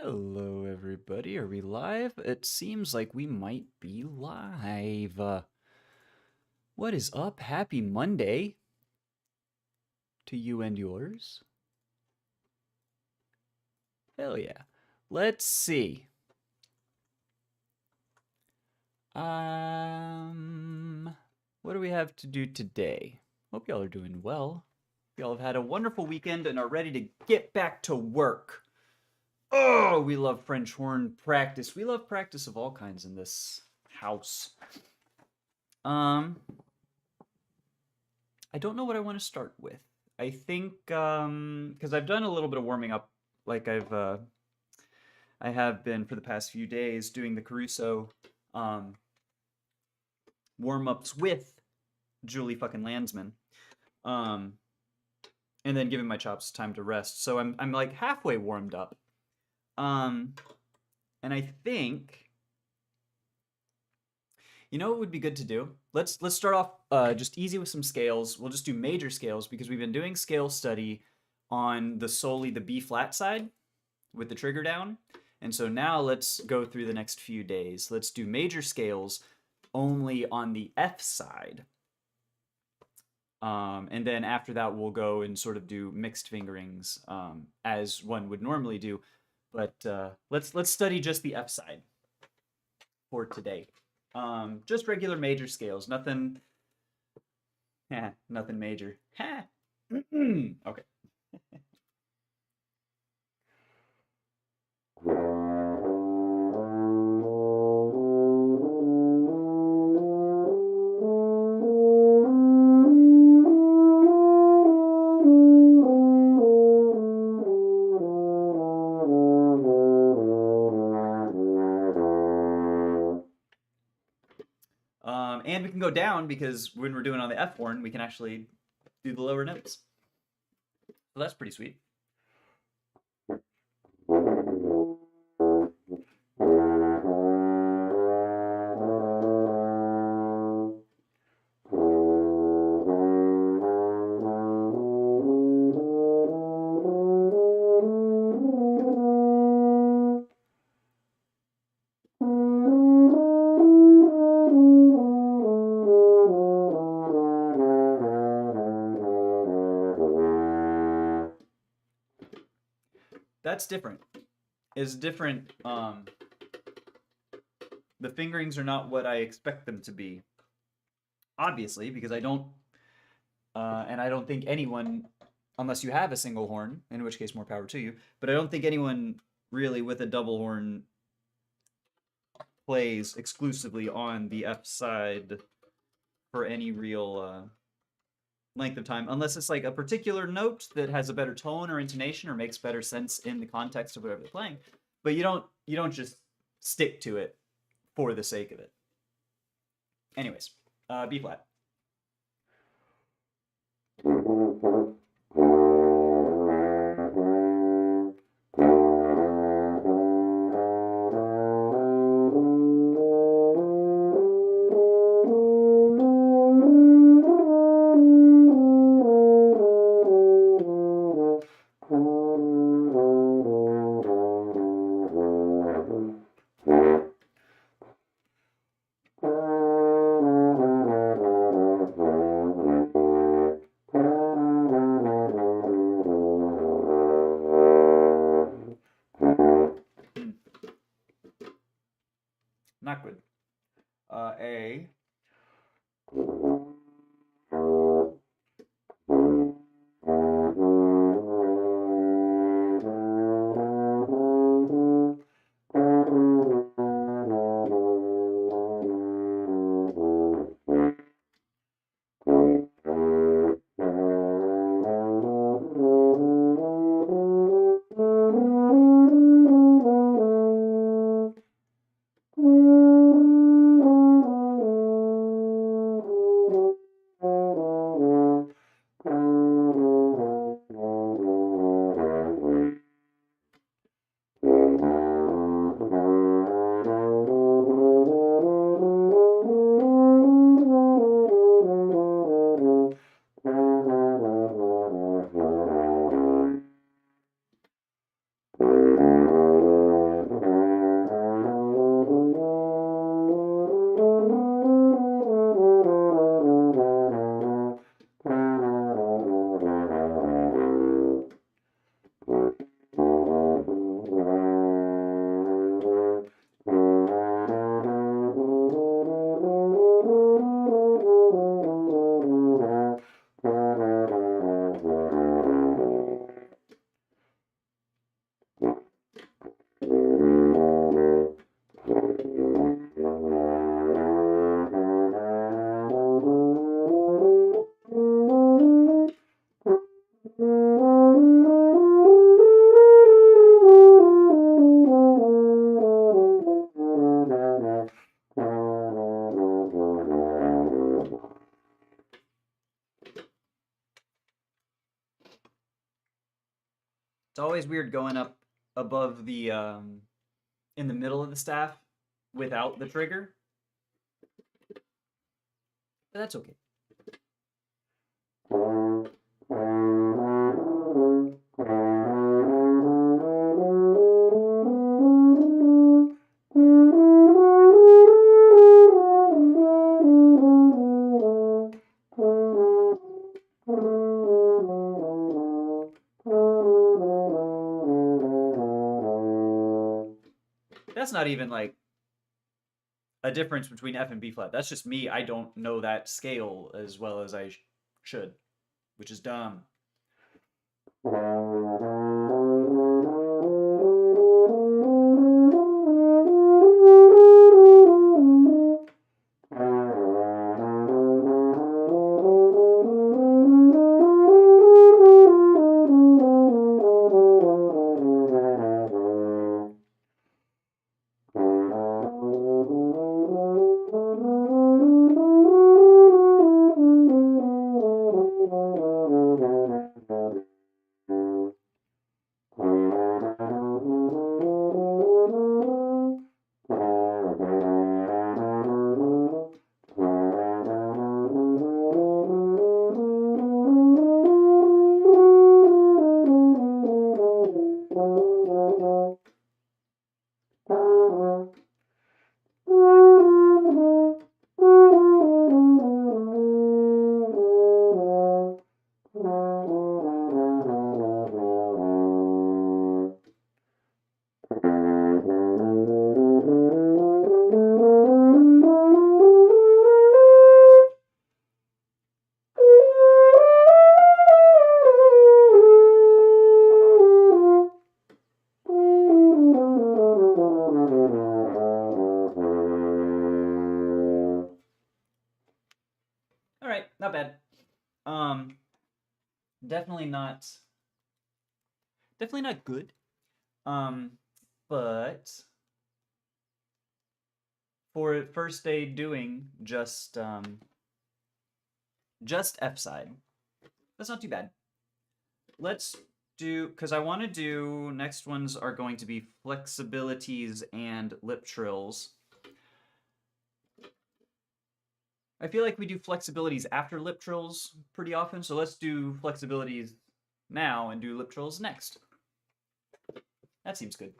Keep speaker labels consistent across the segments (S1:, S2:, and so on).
S1: Hello, everybody. Are we live? It seems like we might be live. What is up? Happy Monday to you and yours. Hell yeah. Let's see. What do we have to do today? Hope y'all are doing well. Y'all have had a wonderful weekend and are ready to get back to work. Oh, we love French horn practice. We love practice of all kinds in this house. I don't know what I want to start with. I think because I've done a little bit of warming up, like I have been for the past few days doing the Caruso warm ups with Julie fucking Landsman, and then giving my chops time to rest. So I'm like halfway warmed up. And I think, you know what would be good to do? Let's start off just easy with some scales. We'll just do major scales because we've been doing scale study on solely the B flat side with the trigger down. And so now let's go through the next few days. Let's do major scales only on the F side. And then after that, we'll go and sort of do mixed fingerings as one would normally do. But let's study just the F side for today. Just regular major scales, nothing major. Okay. And we can go down because when we're doing on the F horn, we can actually do the lower notes. So that's pretty sweet. That's different. It's different. The fingerings are not what I expect them to be. Obviously, because I don't, and I don't think anyone, unless you have a single horn, in which case more power to you, but I don't think anyone really with a double horn plays exclusively on the F side for any real length of time, unless it's like a particular note that has a better tone or intonation or makes better sense in the context of whatever they're playing. But you don't just stick to it for the sake of it. Anyways, B flat. Not good. A. It's always weird going up above the in the middle of the staff without the trigger. But that's okay. That's not even like a difference between F and B flat. That's just me. I don't know that scale as well as I should, which is dumb. All right, not bad. Definitely not good. But for first day doing just F side, that's not too bad. Let's do, because I want to do, next ones are going to be flexibilities and lip trills. I feel like we do flexibilities after lip trills pretty often, so let's do flexibilities now and do lip trills next. That seems good.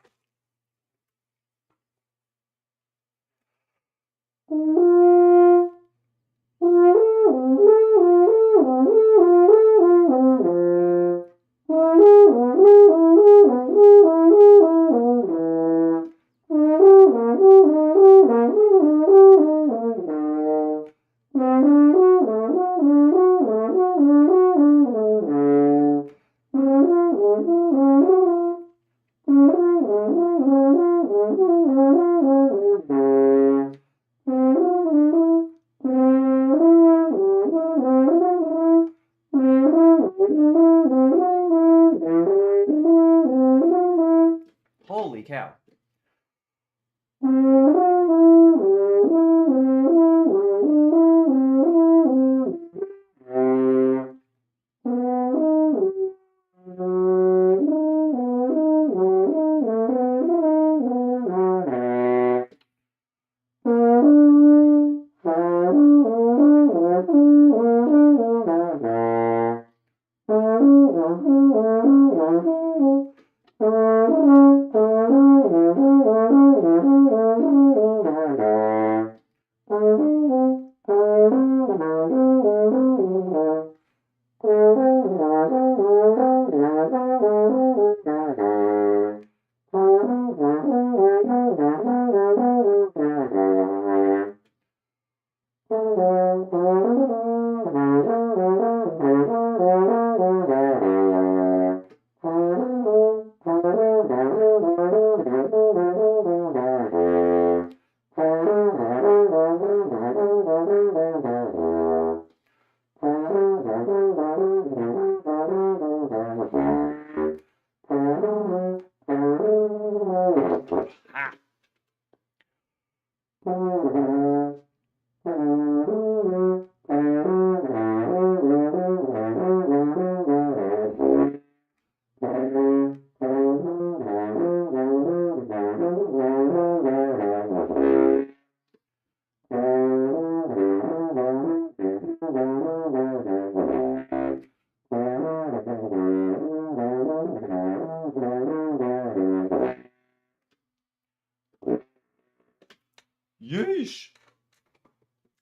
S1: Holy cow.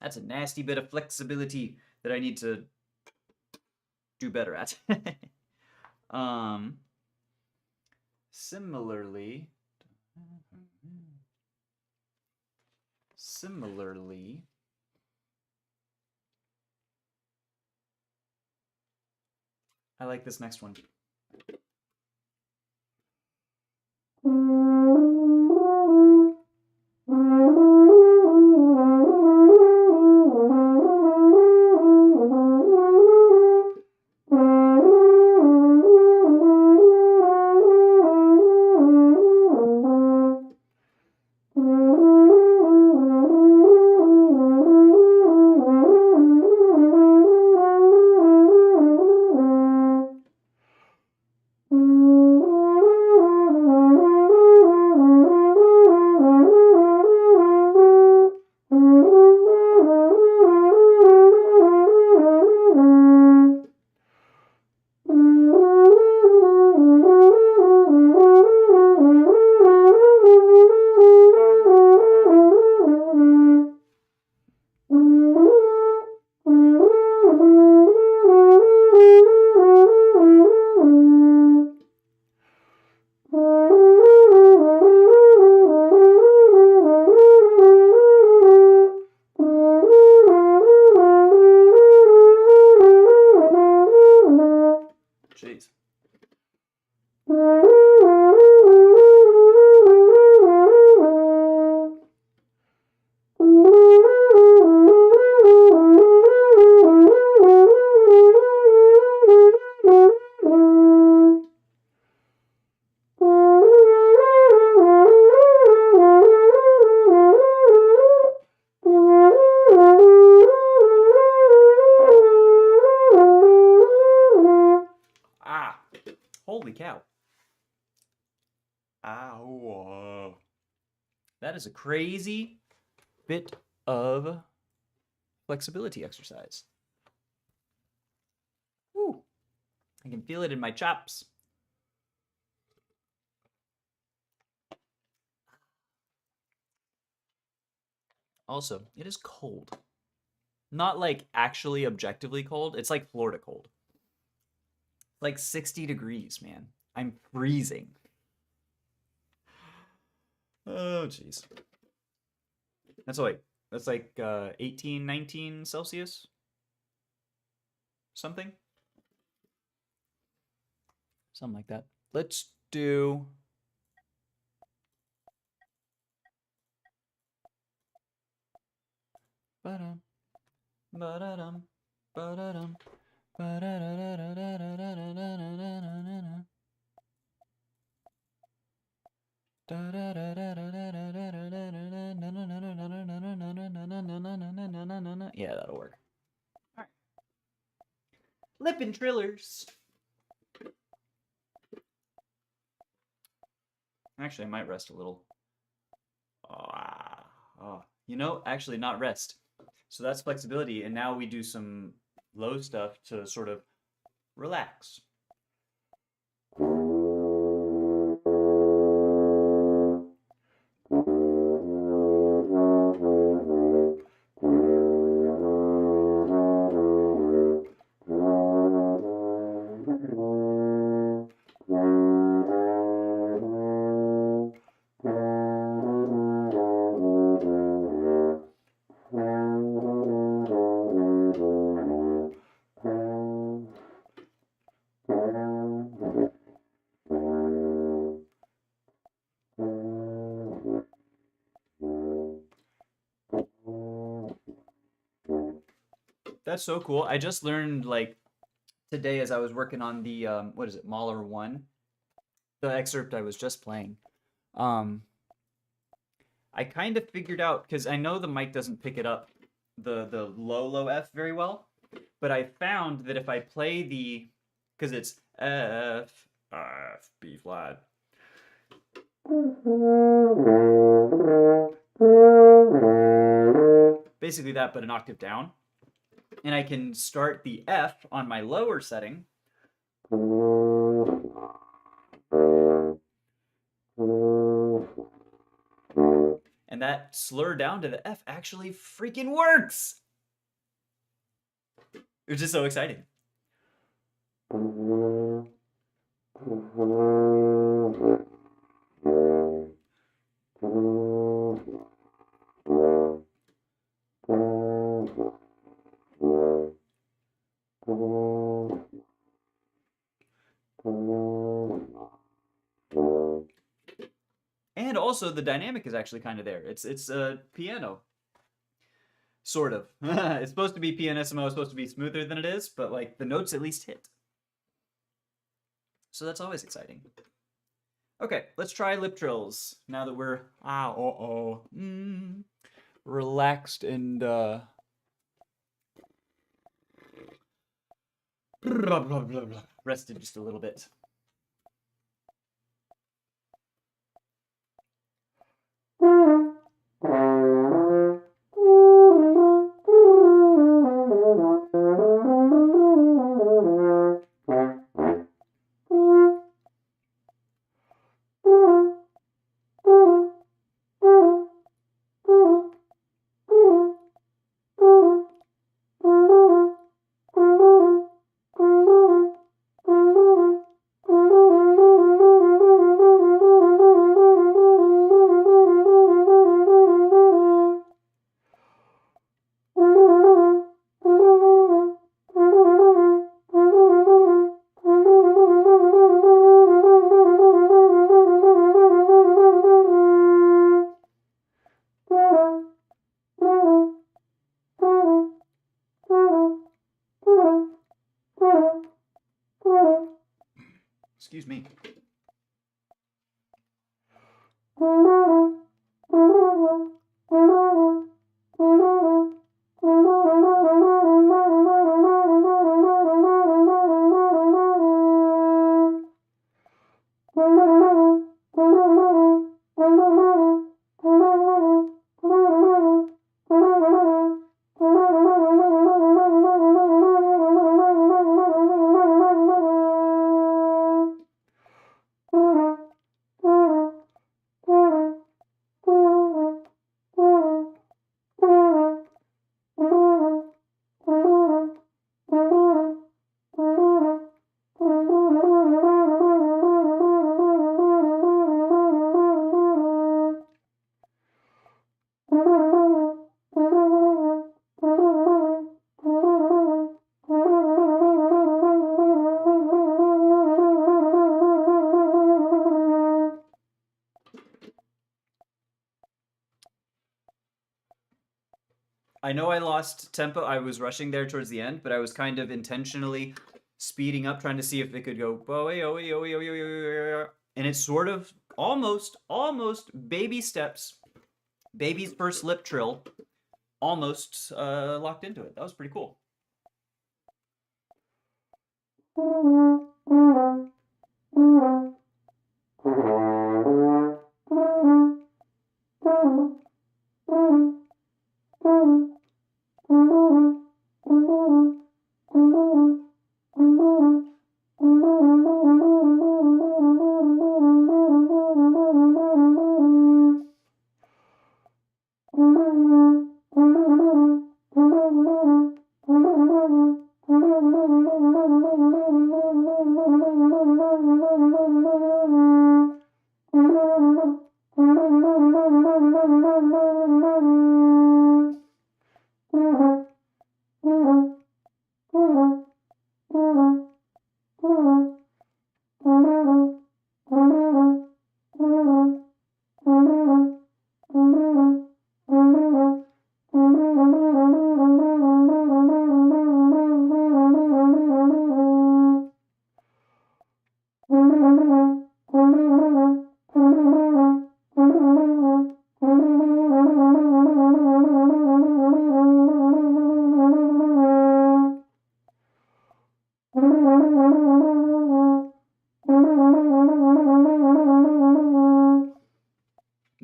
S1: That's a nasty bit of flexibility that I need to do better at. Similarly, I like this next one. Jeez. Ah, holy cow. Ow. That is a crazy bit of flexibility exercise. Woo. I can feel it in my chops. Also, it is cold. Not like actually objectively cold. It's like Florida cold. Like 60 degrees, man. I'm freezing. Oh, jeez. That's like 18, 19 Celsius? Something? Something like that. Let's do... Ba-dum, ba-da-dum, ba-da-dum, ba-da-da-da-da-da-da-da-da-da-da-da-da. Yeah, that'll work. All right. Lip and trillers. Actually, I might rest a little. You know, actually not rest. So that's flexibility, and now we do some low stuff to sort of relax. That's so cool. I just learned like today as I was working on the what is it, Mahler 1, the excerpt I was just playing. I kind of figured out, because I know the mic doesn't pick it up, the low F very well, but I found that if I play the, because it's F, B flat, basically that, but an octave down, and I can start the F on my lower setting, and and that slur down to the F actually freaking works. It was just so exciting. And also the dynamic is actually kind of there. It's a piano. Sort of. It's supposed to be pianissimo, it's supposed to be smoother than it is, but like the notes at least hit. So that's always exciting. Okay, let's try lip trills now that we're relaxed and rested just a little bit. Excuse me. I know I lost tempo. I was rushing there towards the end, but I was kind of intentionally speeding up, trying to see if it could go and it's sort of almost baby steps, baby's first lip trill, almost locked into it. That was pretty cool.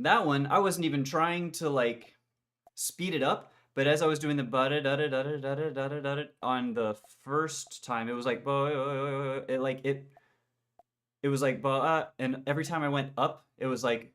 S1: That one, I wasn't even trying to like speed it up, but as I was doing the on the first time, it was like it was like and every time I went up, it was like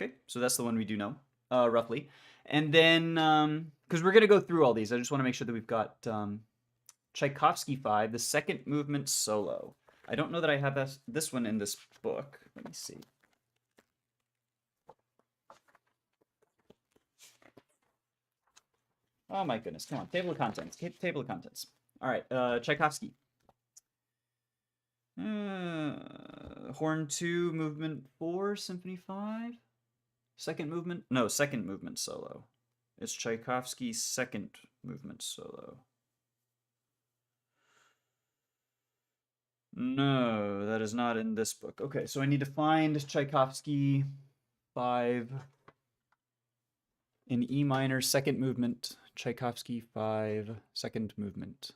S1: Okay, so that's the one we do know, roughly. And then, because we're going to go through all these, I just want to make sure that we've got Tchaikovsky 5, the second movement solo. I don't know that I have this one in this book. Let me see. Oh my goodness, come on. Table of contents. Table of contents. All right, Tchaikovsky. Horn 2, movement 4, symphony 5. Second movement? No, second movement solo. It's Tchaikovsky's second movement solo. No, that is not in this book. Okay, so I need to find Tchaikovsky 5 in E minor, second movement. Tchaikovsky 5, second movement.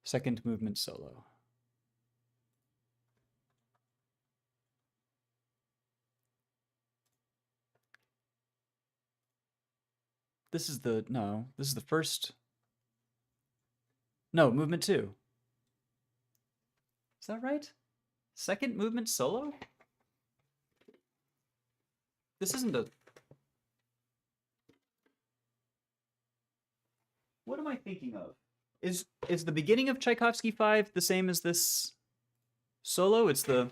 S1: Second movement solo. This is the, no, this is the first. No, movement 2. Is that right? Second movement solo? This isn't a... What am I thinking of? Is the beginning of Tchaikovsky 5 the same as this solo? It's the...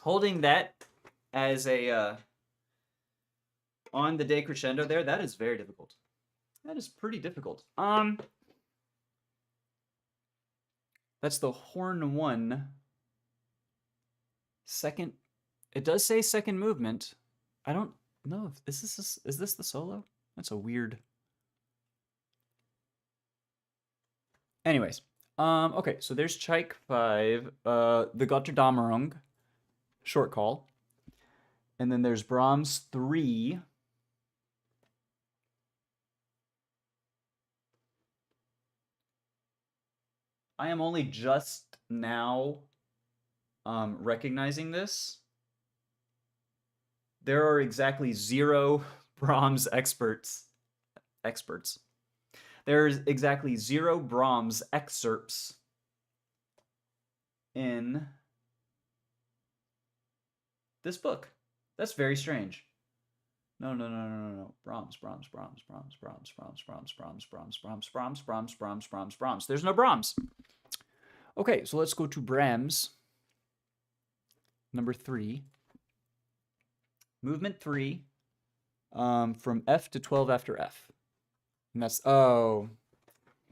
S1: Holding that as a on the decrescendo there, that is very difficult. That is pretty difficult. That's the horn 1. Second, it does say second movement. I don't know if is this the solo? That's a weird. Anyways, okay, so there's Tchaik 5, the Götterdämmerung, short call. And then there's Brahms 3. I am only just now recognizing this. There are exactly 0 Brahms excerpts. There's exactly 0 Brahms excerpts in this book. That's very strange. No. Brahms. There's no Brahms. Okay, so let's go to Brahms. Number 3. Movement 3. From F to 12 after F. And that's, oh.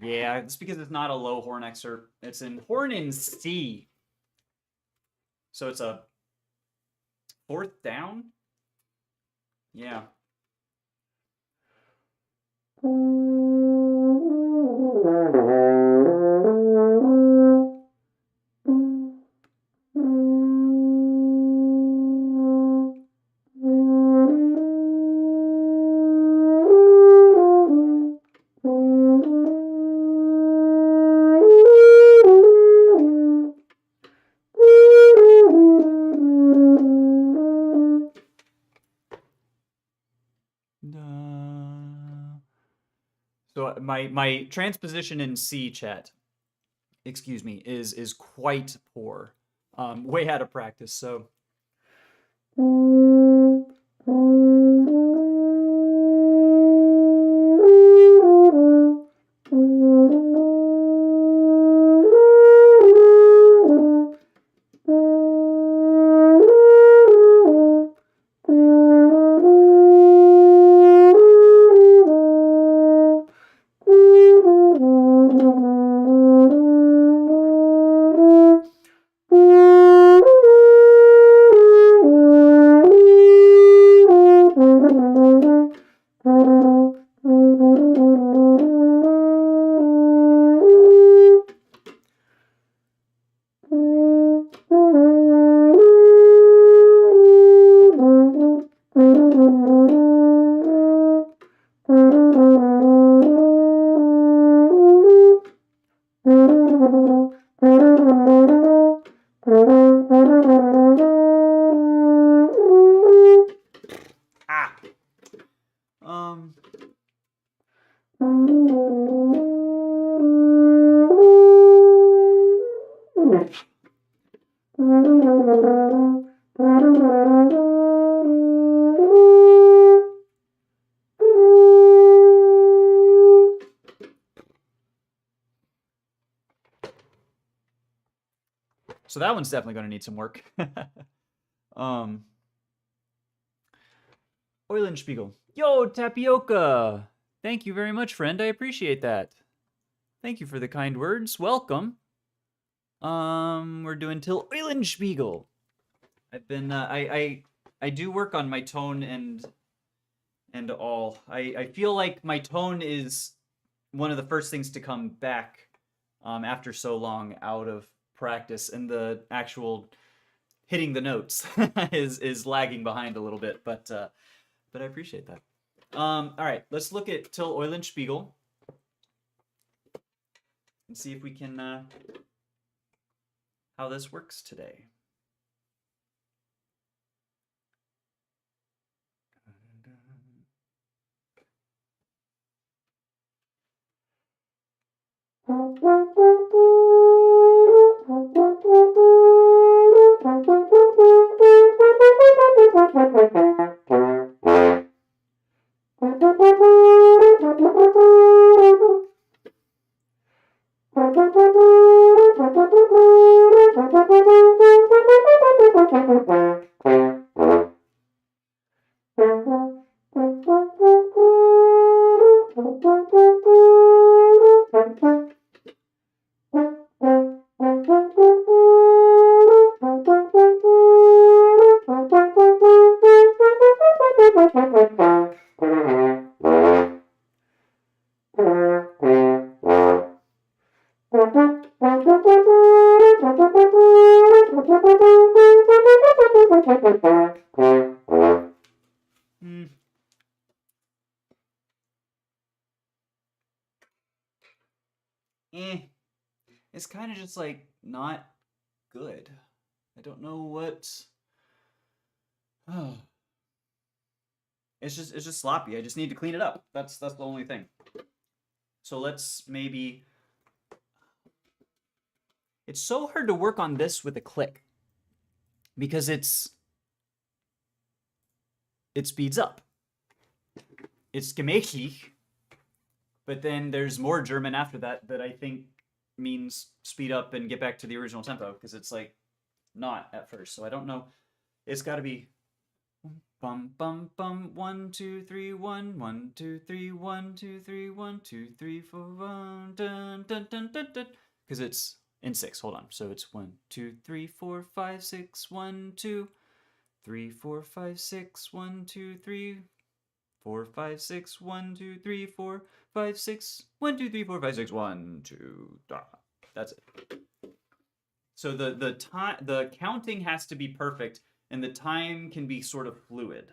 S1: Yeah, it's because it's not a low horn excerpt. It's in horn in C. So it's a 4th down? Yeah. So my transposition in C, chat, excuse me, is quite poor. Way out of practice, so. Um. So that one's definitely going to need some work. Eulenspiegel. Yo, Tapioca! Thank you very much, friend. I appreciate that. Thank you for the kind words. Welcome. We're doing Till Eulenspiegel. I've been, I do work on my tone and all. I feel like my tone is one of the first things to come back after so long out of practice, and the actual hitting the notes is lagging behind a little bit, but I appreciate that. All right, let's look at Till Eulenspiegel and see if we can how this works today. It's kind of just like not good. I don't know what. Oh. It's just sloppy. I just need to clean it up. That's the only thing. So let's maybe. It's so hard to work on this with a click because it speeds up. It's gemächlich, but then there's more German after that I think means speed up and get back to the original tempo, because it's like not at first. So I don't know. It's got to be bum bum bum 1 2 3 1 1 2 3 1 2 3 1 2 3 4 1 dun dun dun dun dun, because it's in 6. Hold on. So it's 1 2 3 4 5 6 1 2 3 4 5 6 1 2 3 4 5 6 1 2 3 4 5 6 1 2 3 4 5 6 1 2. That's it. So the counting has to be perfect, and the time can be sort of fluid,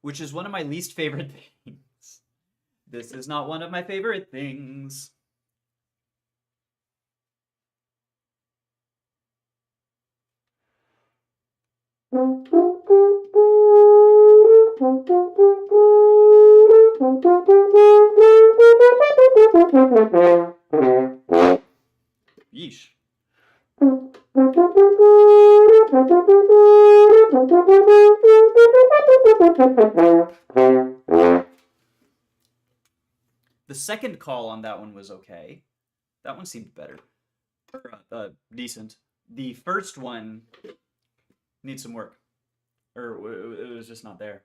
S1: which is one of my least favorite things. This is not one of my favorite things. Yeesh. The second call on that one was okay. That one seemed better. Decent. The first one needs some work. Or it was just not there.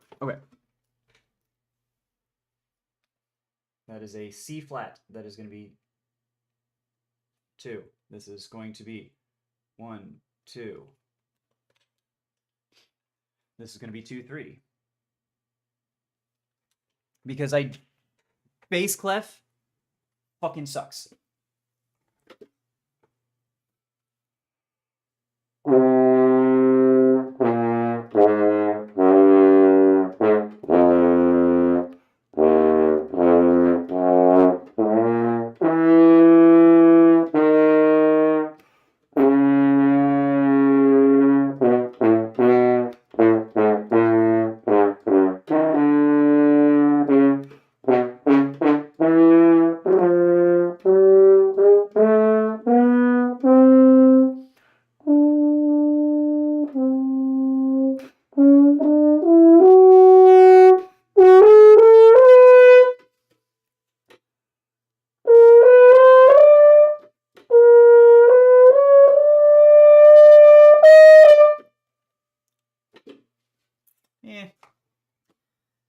S1: is a C flat that is going to be 2. This is going to be 1, 2. This is going to be 2, 3. Because bass clef fucking sucks.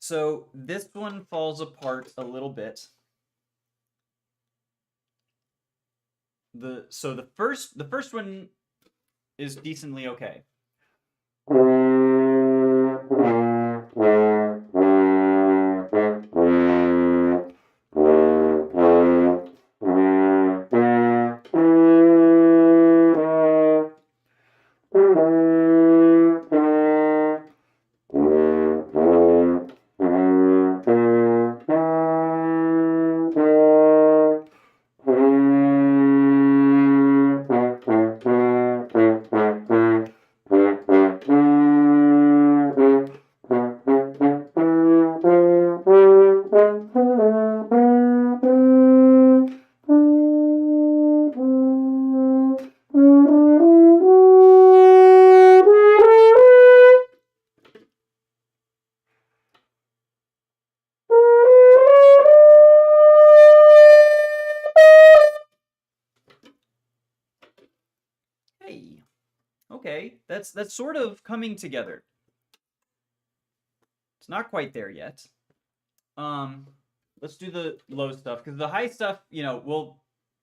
S1: So this one falls apart a little bit. The first one is decently okay. Hey, okay, that's sort of coming together. It's not quite there yet. Let's do the low stuff, because the high stuff, we'll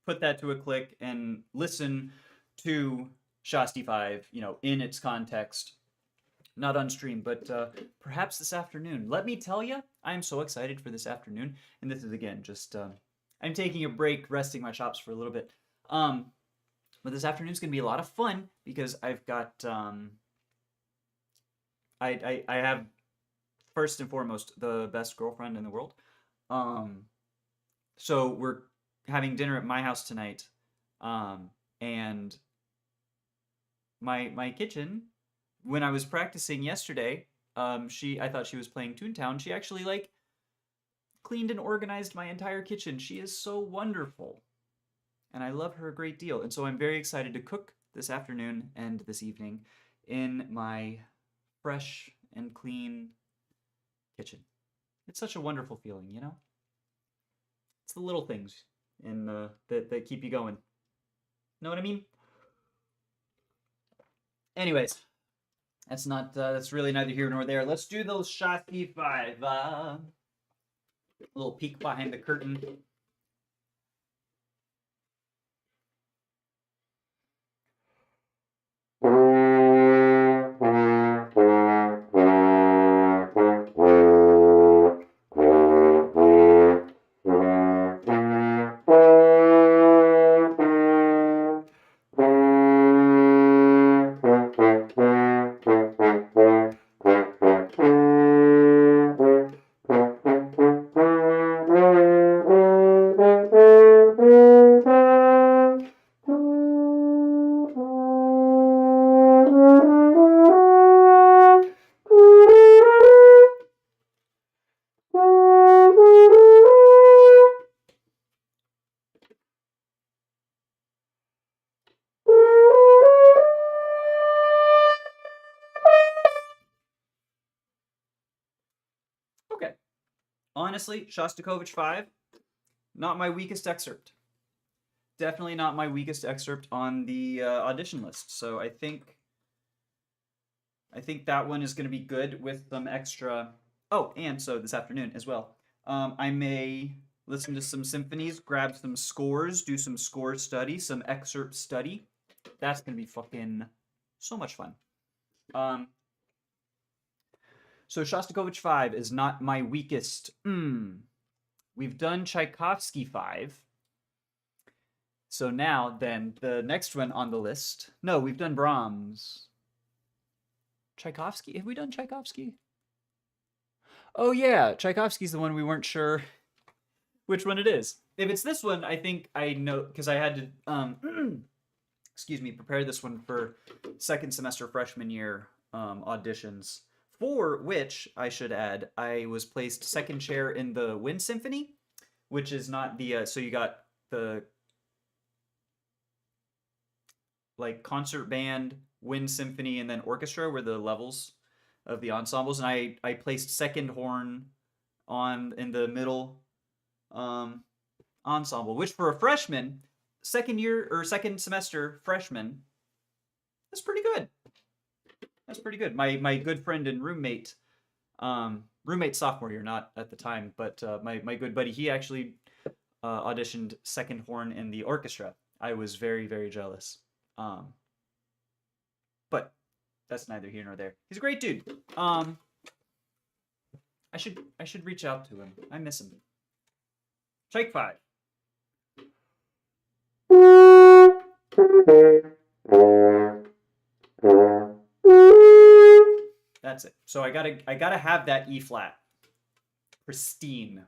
S1: put that to a click and listen to Shasti 5, in its context. Not on stream, but perhaps this afternoon. Let me tell you, I am so excited for this afternoon. And this is, again, just, I'm taking a break, resting my chops for a little bit. But this afternoon's going to be a lot of fun, because I've got, I have, first and foremost, the best girlfriend in the world. So we're having dinner at my house tonight. And my kitchen, when I was practicing yesterday, I thought she was playing Toontown. She actually cleaned and organized my entire kitchen. She is so wonderful, and I love her a great deal. And so I'm very excited to cook this afternoon and this evening in my fresh and clean kitchen. It's such a wonderful feeling, It's the little things that keep you going. Know what I mean? Anyways. That's really neither here nor there. Let's do those Shasti 5. A little peek behind the curtain. Okay. Honestly, Shostakovich 5, not my weakest excerpt. Definitely not my weakest excerpt on the audition list. So I think that one is going to be good with some extra. Oh, and so this afternoon as well, I may listen to some symphonies, grab some scores, do some score study, some excerpt study. That's gonna be fucking so much fun. So Shostakovich 5 is not my weakest. We've done Tchaikovsky 5. So now, then, the next one on the list. No, we've done Brahms. Tchaikovsky? Have we done Tchaikovsky? Oh, yeah. Tchaikovsky's the one we weren't sure which one it is. If it's this one, I think I know, because I had to, excuse me, prepare this one for second semester freshman year auditions, for which, I should add, I was placed second chair in the Wind Symphony, which is not the, so you got the like concert band, wind symphony, and then orchestra were the levels of the ensembles, and I placed second horn in the middle ensemble, which for a freshman, second year or second semester freshman, that's pretty good. That's pretty good. My good friend and roommate sophomore year, not at the time, but my good buddy, he actually auditioned second horn in the orchestra. I was very, very jealous. But that's neither here nor there. He's a great dude. I should reach out to him. I miss him. Take 5. That's it. So I gotta have that E flat. Pristine.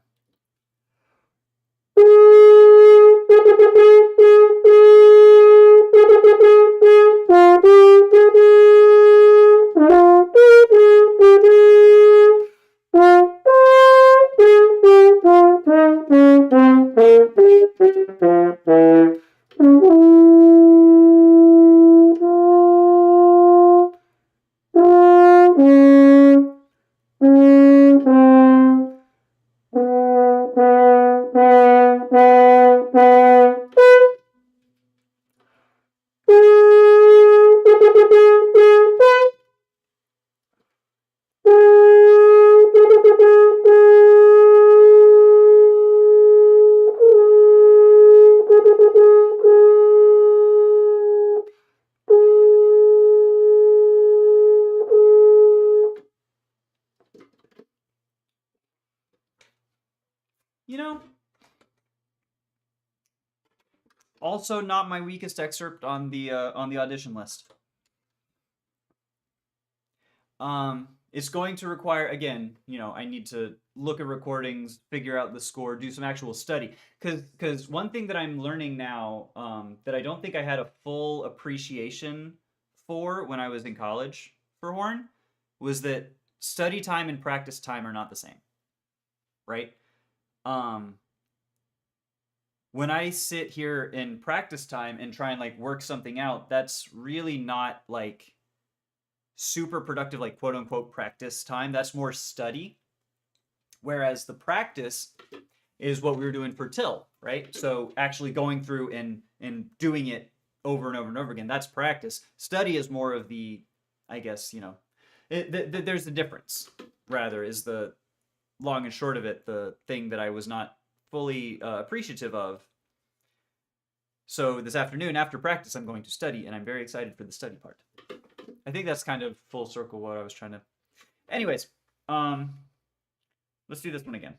S1: You know, also not my weakest excerpt on the audition list. It's going to require, again, you know, I need to look at recordings, figure out the score, do some actual study. Because one thing that I'm learning now that I don't think I had a full appreciation for when I was in college for horn was that study time and practice time are not the same, right? When I sit here in practice time and try and like work something out, that's really not like super productive, like quote unquote practice time. That's more study. Whereas the practice is what we were doing for Till, right? So actually going through and doing it over and over and over again, that's practice. Study is more of the, I guess, you know, there's the difference, rather, is the long and short of it, the thing that I was not fully appreciative of. So this afternoon, after practice, I'm going to study, and I'm very excited for the study part. I think that's kind of full circle what I was trying to... Anyways, let's do this one again.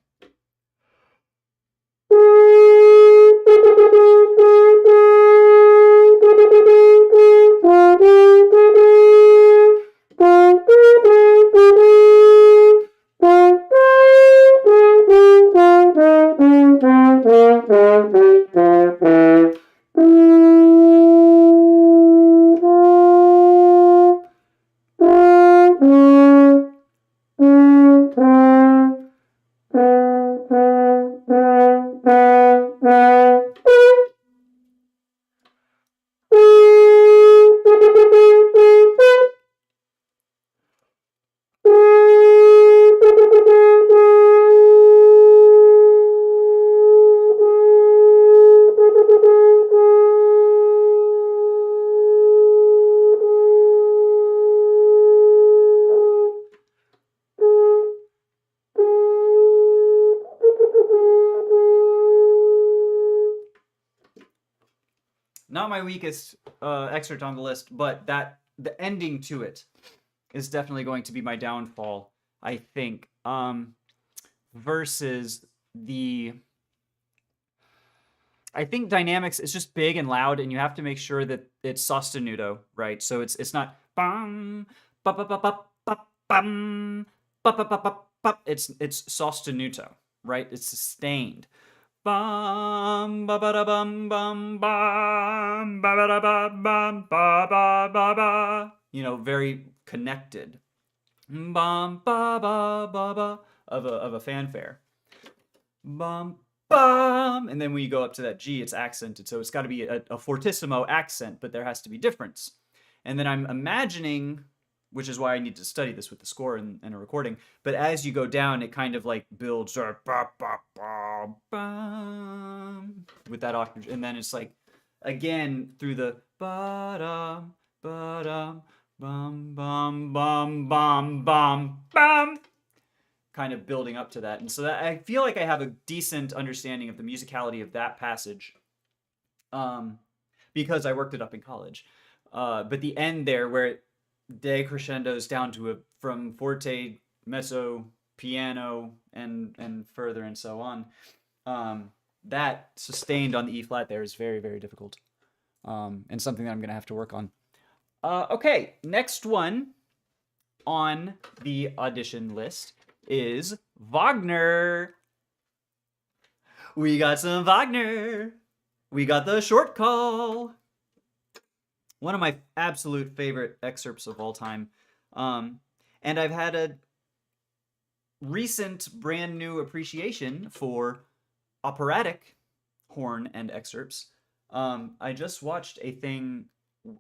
S1: not my weakest excerpt on the list, but the ending to it is definitely going to be my downfall, I think. Versus I think dynamics is just big and loud, and you have to make sure that it's sostenuto, right? So it's not bum ba ba ba ba ba bum ba ba ba ba ba. It's sostenuto, right? It's sustained. Bum ba ba da bum bum bum ba ba da ba bum ba ba ba ba. Very connected. Bum ba ba ba ba of a fanfare. Bum bum, and then when you go up to that G, it's accented, so it's got to be a fortissimo accent, but there has to be difference. And then I'm imagining, which is why I need to study this with the score and a recording, but as you go down, it kind of like builds with that octave, and then it's like again through the ba-dum, ba-dum, bum bum bum bum bum bum, kind of building up to that. And so I feel like I have a decent understanding of the musicality of that passage, because I worked it up in college. But the end there, where it decrescendos down to from forte, mezzo, piano, and further and so on, that sustained on the E flat there is very, very difficult, and something that I'm going to have to work on. Okay, next one on the audition list is Wagner. We got some Wagner. We got the short call. One of my absolute favorite excerpts of all time. And I've had a recent brand new appreciation for operatic horn and excerpts. I just watched a thing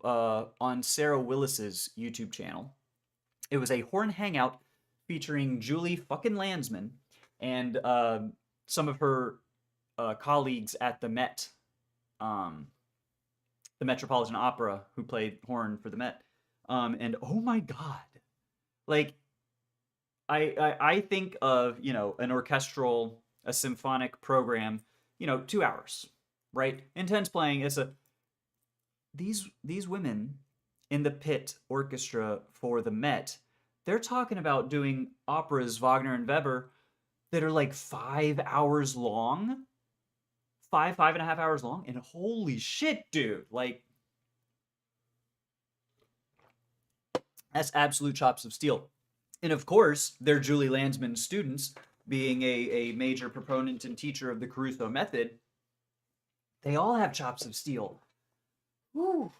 S1: on Sarah Willis's YouTube channel. It was a horn hangout featuring Julie fucking Landsman and some of her colleagues at the Met, the Metropolitan Opera, who played horn for the Met. And oh my god, like I think of an orchestral, a symphonic program, 2 hours, right? Intense playing. It's these women in the pit orchestra for the Met. They're talking about doing operas, Wagner and Weber, that are like 5 hours long. 5.5 hours long. And holy shit, dude. Like, that's absolute chops of steel. And of course, they're Julie Landsman's students, being a major proponent and teacher of the Caruso method. They all have chops of steel. Woo.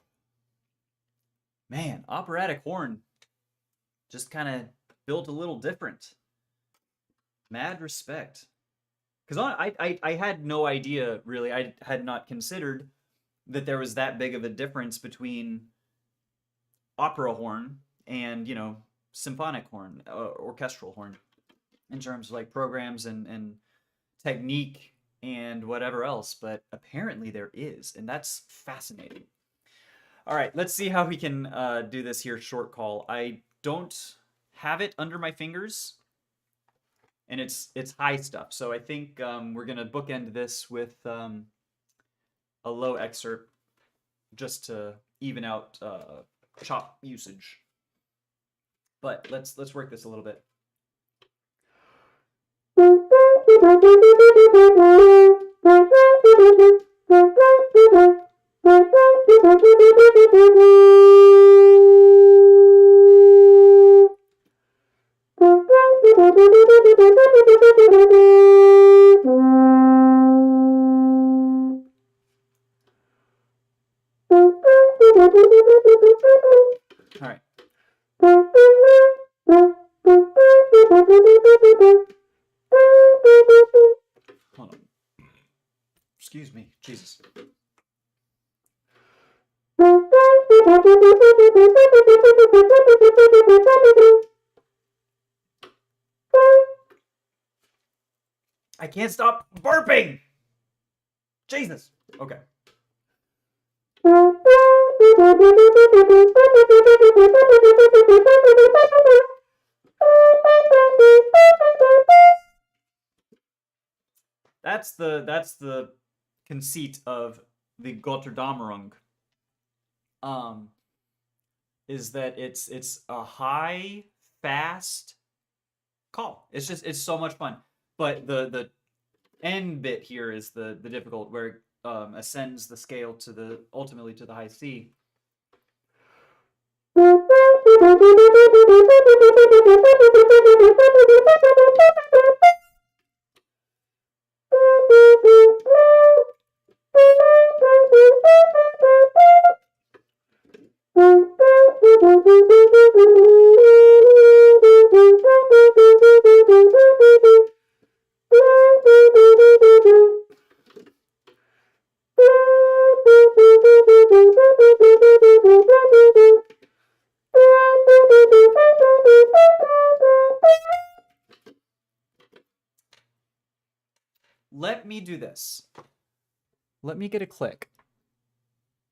S1: Man, operatic horn just kind of built a little different. Mad respect. Because I had no idea, really. I had not considered that there was that big of a difference between opera horn and, symphonic horn, orchestral horn, in terms of like programs and technique and whatever else. But apparently there is, and that's fascinating. All right, let's see how we can do this here short call. I don't have it under my fingers, and it's high stuff. So I think we're gonna bookend this with a low excerpt just to even out chop usage. But let's work this a little bit. All right. Hold on. Excuse me. Jesus. I can't stop burping. Jesus. Okay. That's the conceit of the Gotterdammerung, is that it's a high, fast call. It's so much fun. But the end bit here is the difficult, where it ascends the scale to the ultimately to the high C. Let me do this. Let me get a click.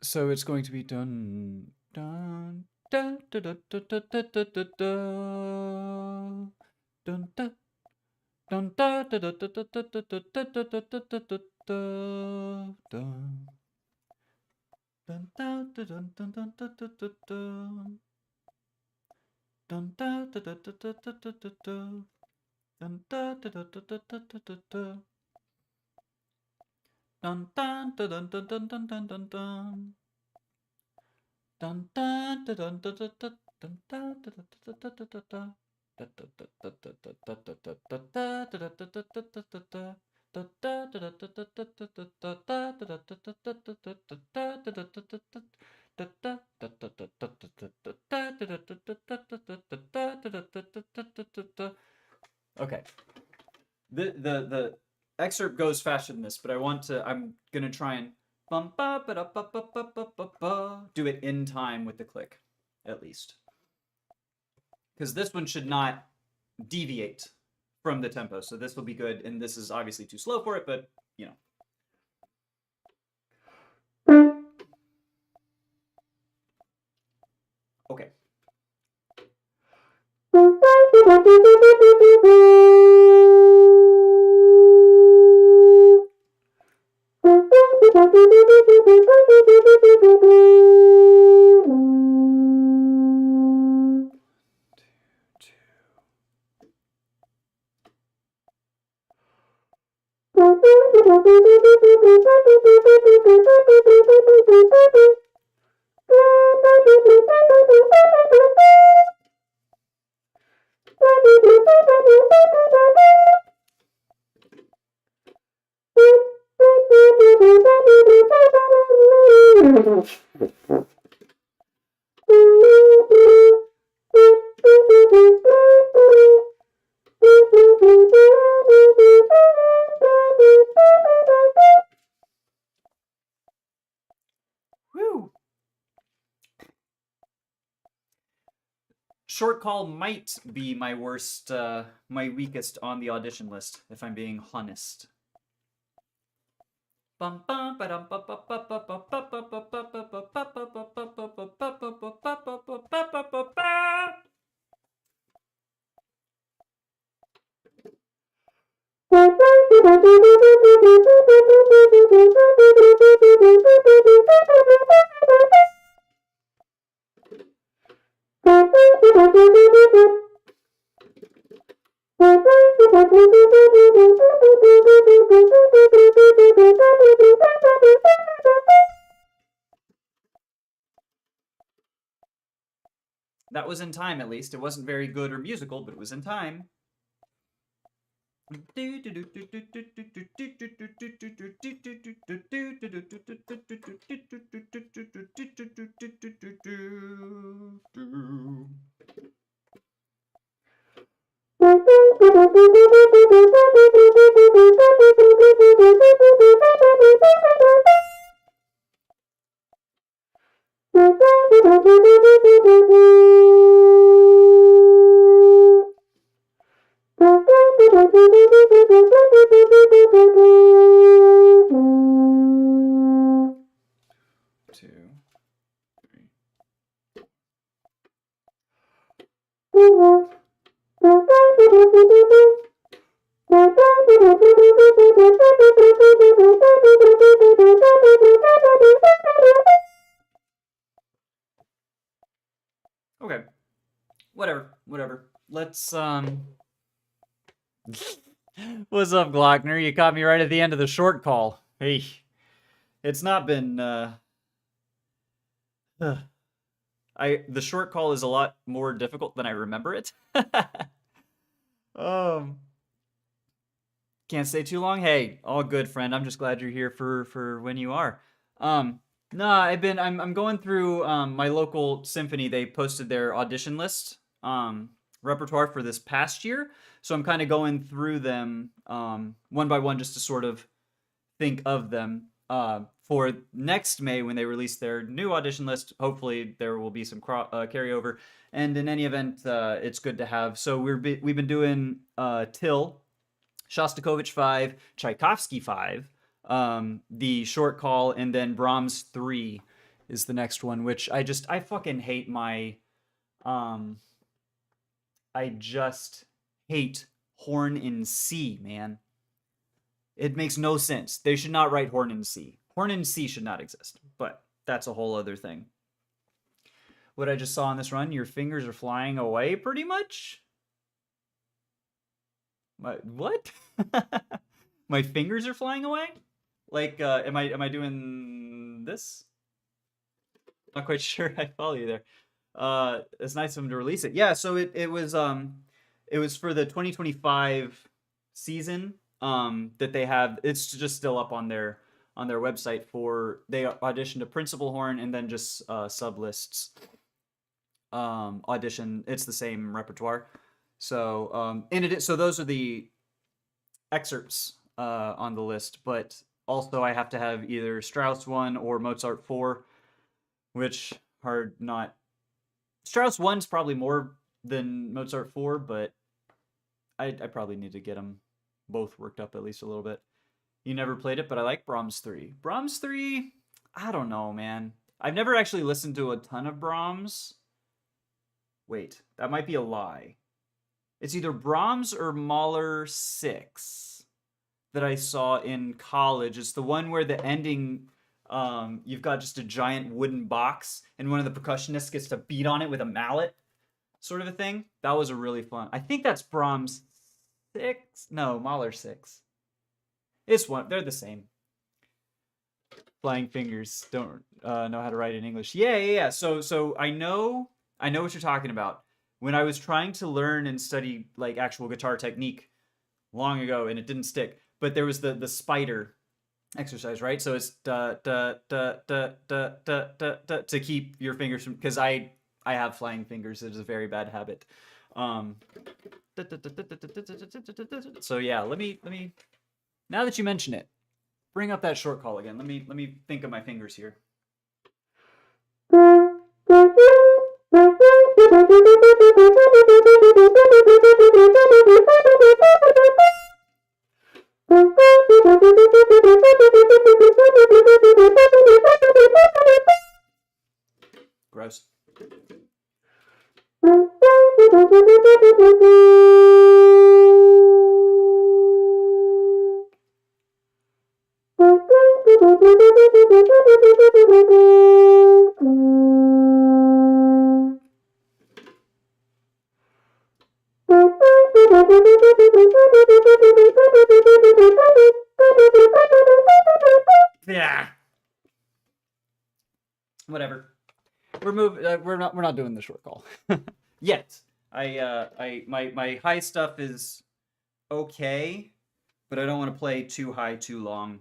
S1: So it's going to be dun dun dun dun dun dun dun dun dun dun dun dun dun dun dun dun dun Okay. The excerpt goes faster than this, but I'm gonna try and do it in time with the click, at least. Because this one should not deviate from the tempo, so this will be good, and this is obviously too slow for it, but, you know. Okay. Woo! Short call might be my worst, my weakest on the audition list, if I'm being honest. That was in time, at least. It wasn't very good or musical, but it was in time. Whatever. Let's What's up, Glockner? You caught me right at the end of the short call. Hey, it's not been the short call is a lot more difficult than I remember it. um Can't stay too long. Hey, all good, friend. I'm just glad you're here for when you are. No, I'm going through my local symphony. They posted their audition list repertoire for this past year, so I'm kind of going through them one by one just to sort of think of them for next May when they release their new audition list. Hopefully, there will be some carryover. And in any event, it's good to have. So we've been doing Till, Shostakovich 5, Tchaikovsky 5, the short call, and then Brahms 3 is the next one, which I fucking hate I just hate horn in C, man. It makes no sense. They should not write horn in C. Horn in C should not exist, but that's a whole other thing. What I just saw on this run, your fingers are flying away pretty much? What? My fingers are flying away? Like, am I doing this? Not quite sure I follow you there. It's nice of them to release it. Yeah, so it was for the 2025 season that they have. It's just still up on their website for they auditioned a principal horn and then just sub lists audition. It's the same repertoire. So so those are the excerpts on the list, but also I have to have either Strauss 1 or Mozart 4, which are not. Strauss 1's probably more than Mozart 4, but I probably need to get them both worked up at least a little bit. You never played it, but I like Brahms 3. Brahms 3, I don't know, man. I've never actually listened to a ton of Brahms. Wait, that might be a lie. It's either Brahms or Mahler 6 that I saw in college. It's the one where the ending, you've got just a giant wooden box and one of the percussionists gets to beat on it with a mallet, sort of a thing. That was a really fun. I think that's Brahms 6. No, Mahler 6. It's one. They're the same. Flying fingers don't know how to write in English. Yeah. So I know what you're talking about. When I was trying to learn and study like actual guitar technique long ago, and it didn't stick. But there was the spider exercise, right? So it's da da da da da da da da to keep your fingers from, because I have flying fingers. It is a very bad habit. So yeah, let me now that you mention it, bring up that short call again. Let me think of my fingers here. Gross. Yeah. Whatever. We're moving. We're not doing the short call yet. My high stuff is okay, but I don't want to play too high too long.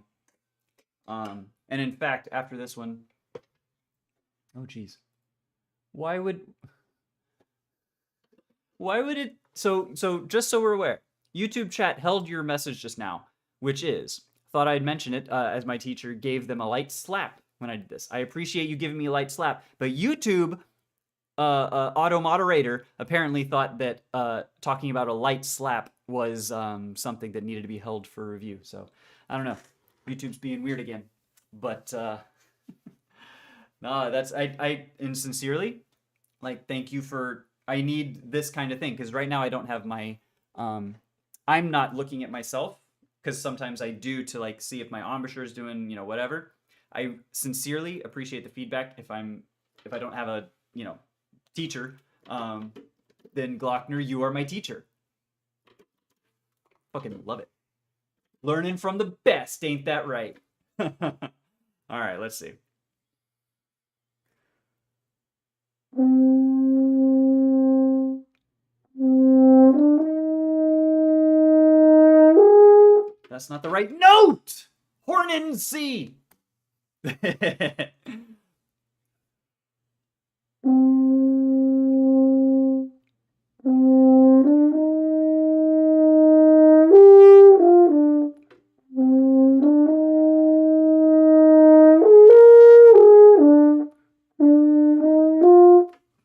S1: And in fact, after this one, oh geez, why would it? So just so we're aware, YouTube chat held your message just now, which is thought I'd mention it as my teacher gave them a light slap when I did this. I appreciate you giving me a light slap, but YouTube auto moderator apparently thought that talking about a light slap was something that needed to be held for review. So I don't know. YouTube's being weird again, but no, that's and sincerely, like, thank you for. I need this kind of thing because right now I don't have my. I'm not looking at myself because sometimes I do to like see if my embouchure is doing whatever. I sincerely appreciate the feedback if I don't have a teacher then Glockner, you are my teacher. Fucking love it. Learning from the best, ain't that right? All right, let's see. That's not the right note! Horn in C!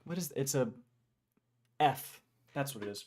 S1: What is it's a F. That's what it is.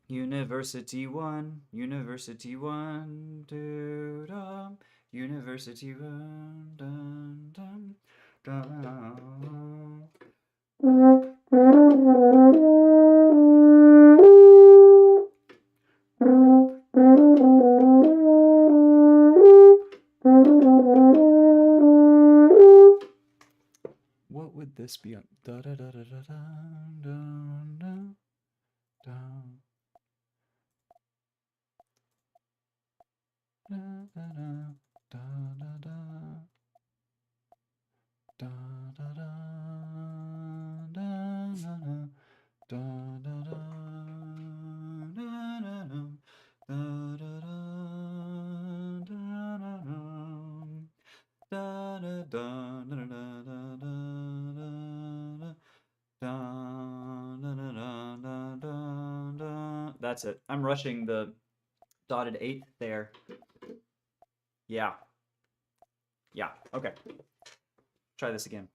S1: University one, University one, doo dum, University one, dum dum, dum. What would this be on? Da da da da da da da da da. Da da da da da da da da da da da That's it. I'm rushing the dotted eighth there. Yeah. Yeah. Okay. Try this again.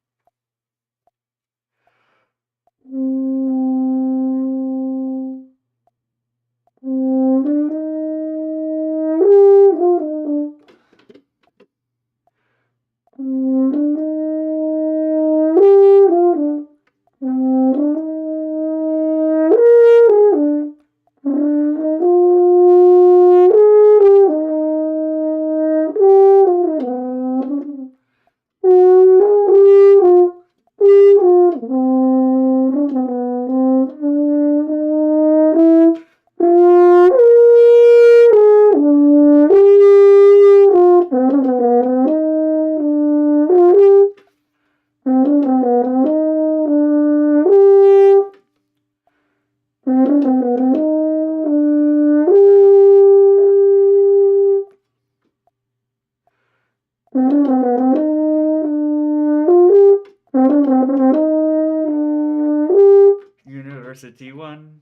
S1: University one.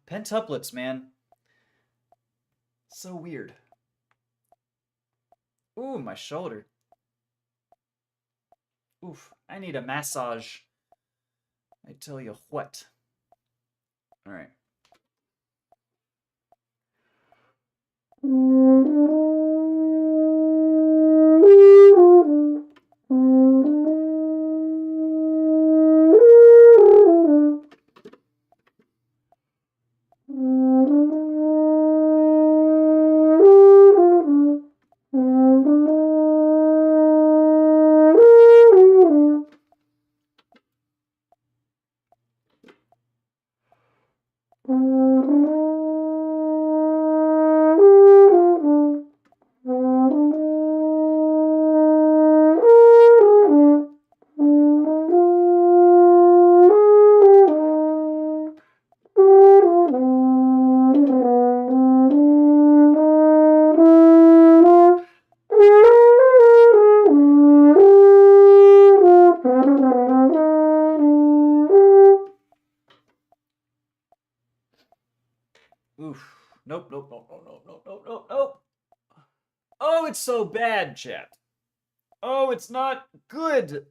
S1: Pentuplets, man. So weird. Ooh, my shoulder. Oof, I need a massage. I tell you what. All right. Oh, it's so bad, chat. Oh, it's not good.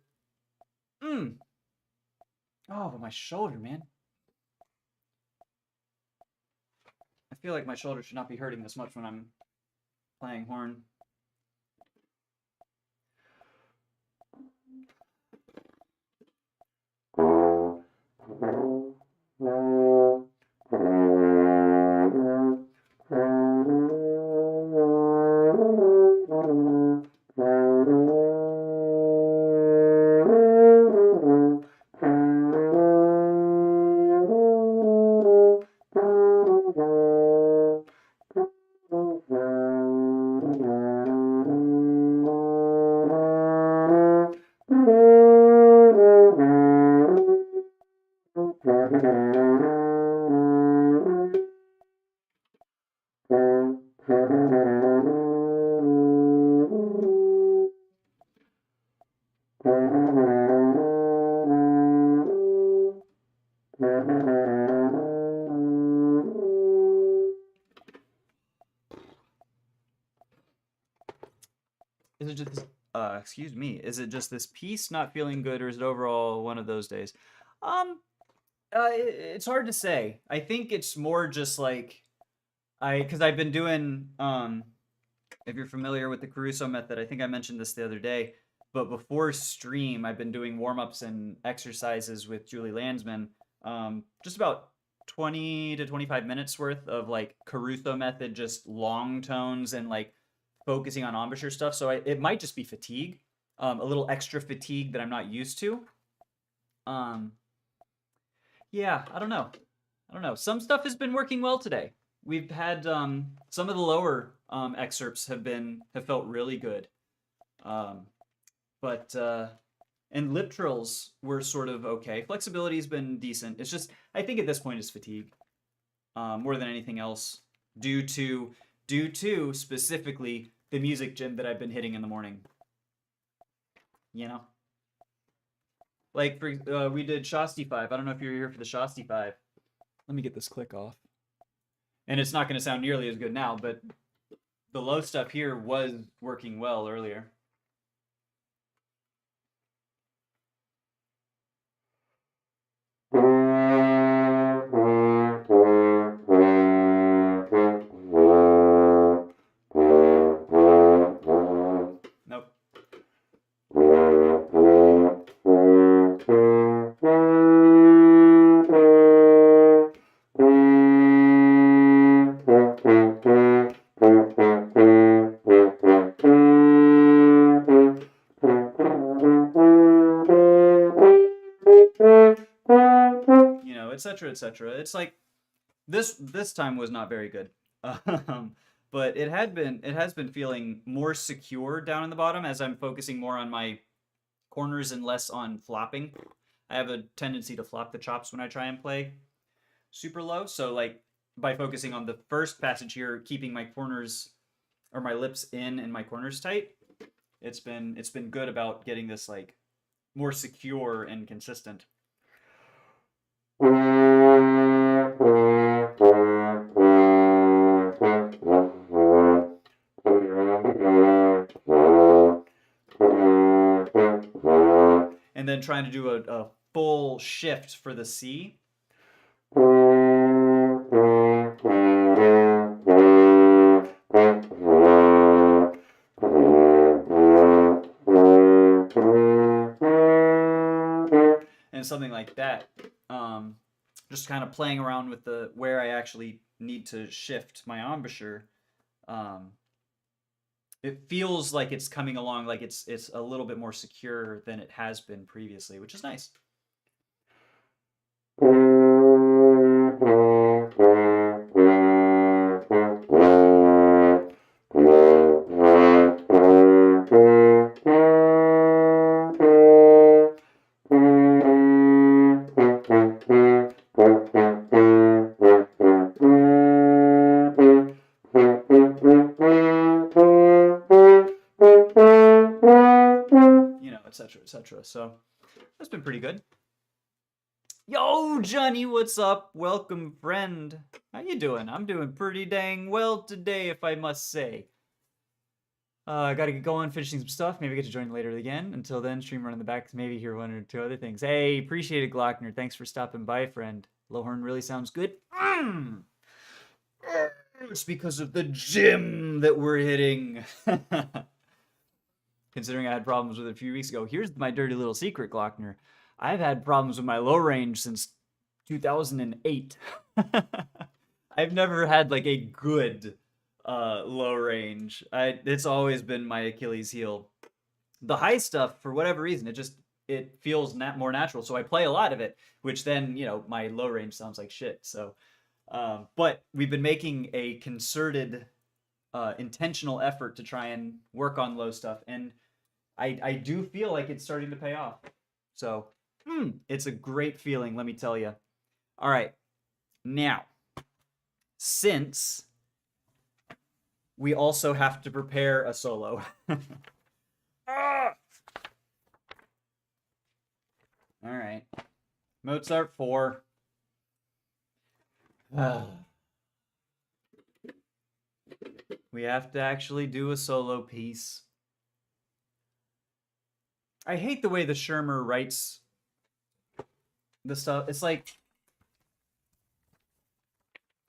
S1: Oh, but my shoulder, man. I feel like my shoulder should not be hurting this much when I'm playing horn. Is it just excuse me, is it just this piece not feeling good, or is it overall one of those days? Um, it's hard to say. I think it's more just like because I've been doing if you're familiar with the Caruso method, I think I mentioned this the other day, but before stream, I've been doing warm-ups and exercises with Julie Landsman, just about 20 to 25 minutes worth of like Caruso method, just long tones and like focusing on embouchure stuff. So it might just be fatigue, a little extra fatigue that I'm not used to. Um, yeah, I don't know. I don't know. Some stuff has been working well today. We've had some of the lower excerpts have felt really good. Um, but and lip trills were sort of okay. Flexibility has been decent. It's just I think at this point it's fatigue more than anything else, due to specifically the music gym that I've been hitting in the morning. You know, like we did Shasti 5. I don't know if you were here for the Shasti 5. Let me get this click off. And it's not going to sound nearly as good now, but the low stuff here was working well earlier. Nope. You know, etc., etc. It's like this time was not very good, but it has been feeling more secure down in the bottom as I'm focusing more on my corners and less on flopping. I have a tendency to flop the chops when I try and play super low. So like by focusing on the first passage here, keeping my corners or my lips in and my corners tight, it's been good about getting this like more secure and consistent. And then trying to do a full shift for the C. And something like that. Just kind of playing around with the where I actually need to shift my embouchure. It feels like it's coming along, like it's a little bit more secure than it has been previously, which is nice. Etc. So that's been pretty good. Yo, Johnny, what's up? Welcome, friend. How you doing? I'm doing pretty dang well today, if I must say. I gotta get going, finishing some stuff. Maybe get to join later again. Until then, stream run in the back. Maybe hear one or two other things. Hey, appreciate it, Glockner. Thanks for stopping by, friend. Lowhorn really sounds good. It's because of the gym that we're hitting. Considering I had problems with it a few weeks ago. Here's my dirty little secret, Glockner. I've had problems with my low range since 2008. I've never had like a good low range. It's always been my Achilles heel. The high stuff, for whatever reason, it feels more natural. So I play a lot of it, which then my low range sounds like shit. So, but we've been making a concerted, intentional effort to try and work on low stuff, and I do feel like it's starting to pay off. So it's a great feeling, let me tell you. All right, now since we also have to prepare a solo. All right. Mozart 4. We have to actually do a solo piece. I hate the way the Schirmer writes the stuff. It's like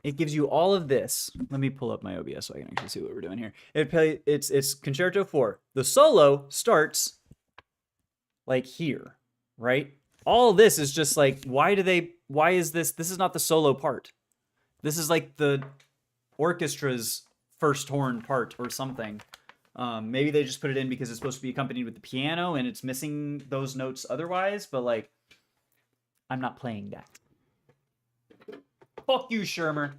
S1: it gives you all of this. Let me pull up my OBS so I can actually see what we're doing here. It's Concerto 4. The solo starts like here, right? All of this is just like, why is this? This is not the solo part. This is like the orchestra's first horn part or something. Maybe they just put it in because it's supposed to be accompanied with the piano and it's missing those notes otherwise, but like, I'm not playing that. Fuck you, Schirmer.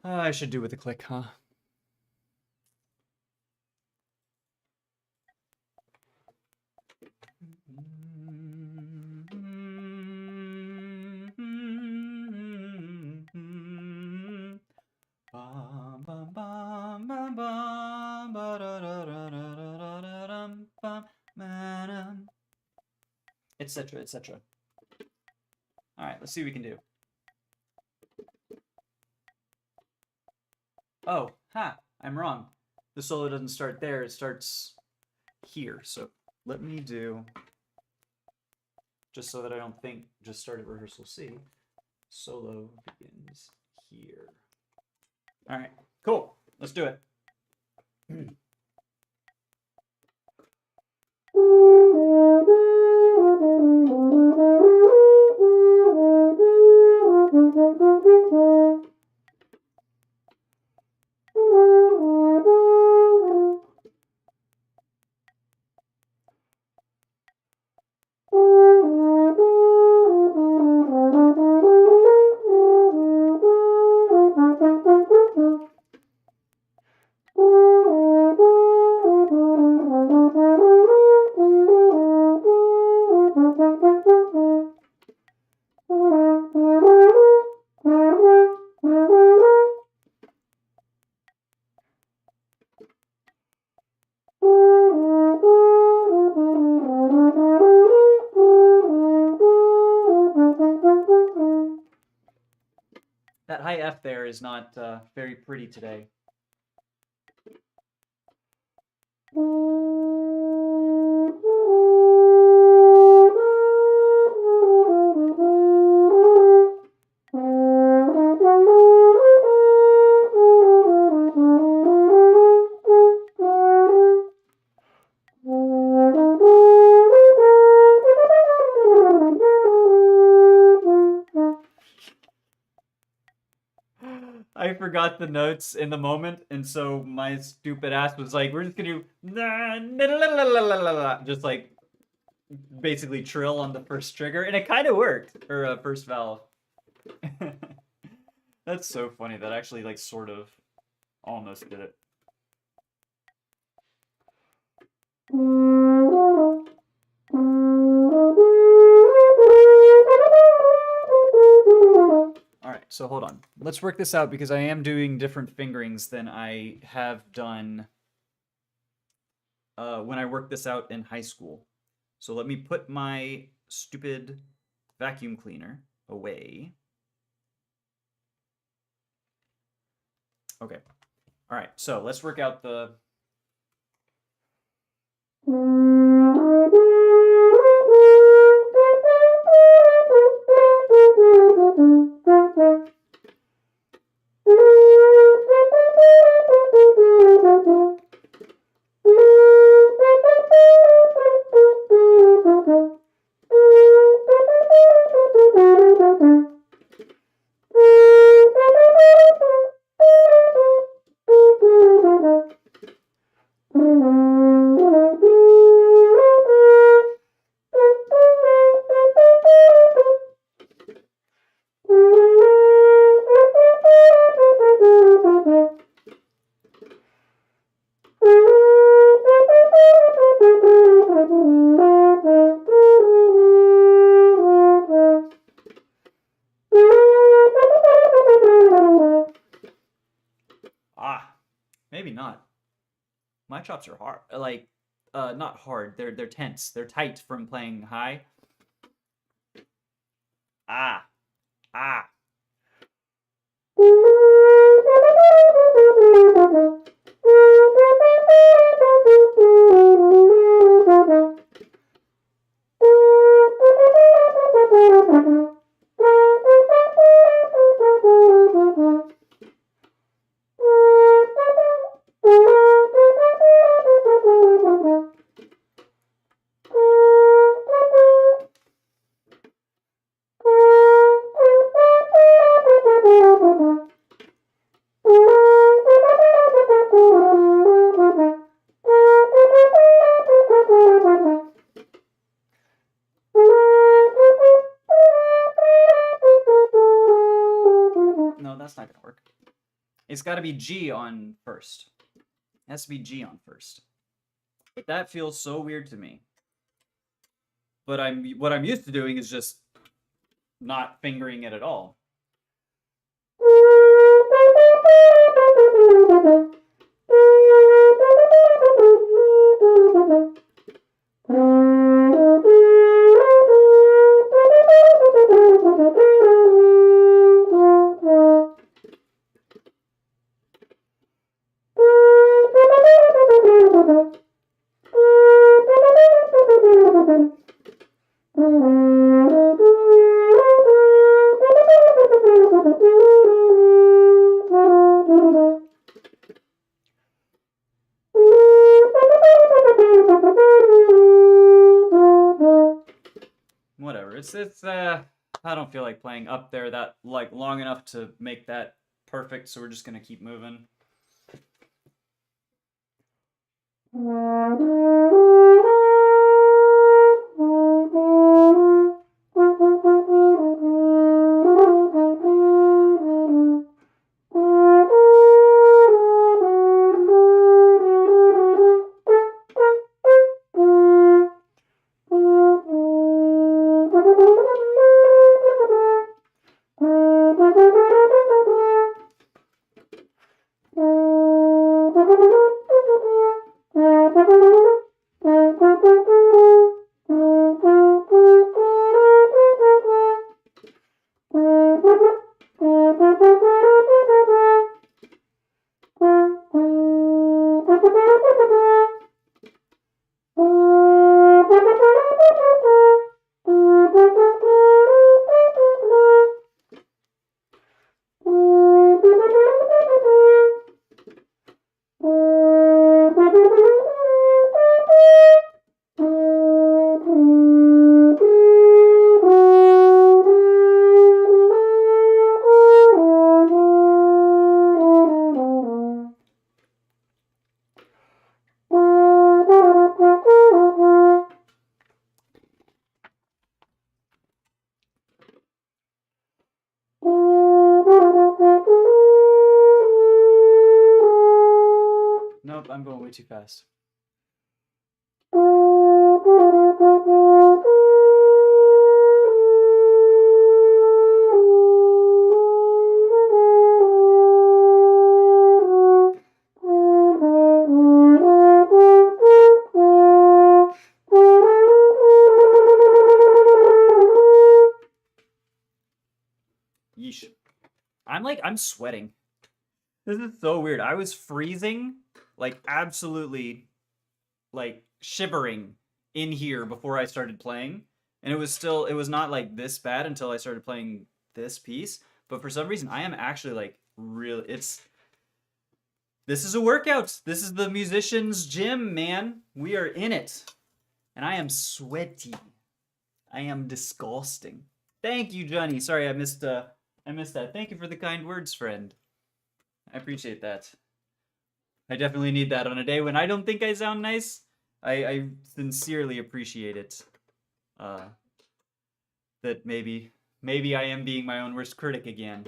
S1: I should do with a click, huh? Etc., etc. All right, let's see what we can do. Oh, I'm wrong. The solo doesn't start there, it starts here. So let me do, just so that I don't think, just started rehearsal C. Solo begins here. All right, cool. Let's do it. That high F there is not very pretty today. I forgot the notes in the moment, and so my stupid ass was like, we're just gonna do just like basically trill on the first trigger, and it kind of worked, or first valve. That's so funny. That actually like sort of almost did it. All right, so hold on. Let's work this out because I am doing different fingerings than I have done when I worked this out in high school. So let me put my stupid vacuum cleaner away. Okay. All right. So let's work out the. Maybe not. My chops are hard. Like, not hard. They're tense. They're tight from playing high. Ah. No, that's not gonna work. It's got to be G on first. It has to be G on first. That feels so weird to me. But what I'm used to doing is just not fingering it at all. Whatever. It's I don't feel like playing up there that like long enough to make that perfect, so we're just gonna keep moving. Nope, I'm going way too fast. Yeesh. I'm sweating. This is so weird. I was freezing, like absolutely, like shivering in here before I started playing, and it was not like this bad until I started playing this piece. But for some reason, I am actually like really. This is a workout. This is the musician's gym, man. We are in it, and I am sweaty. I am disgusting. Thank you, Johnny. Sorry, I missed that. Thank you for the kind words, friend. I appreciate that. I definitely need that on a day when I don't think I sound nice. I sincerely appreciate it. That maybe I am being my own worst critic again.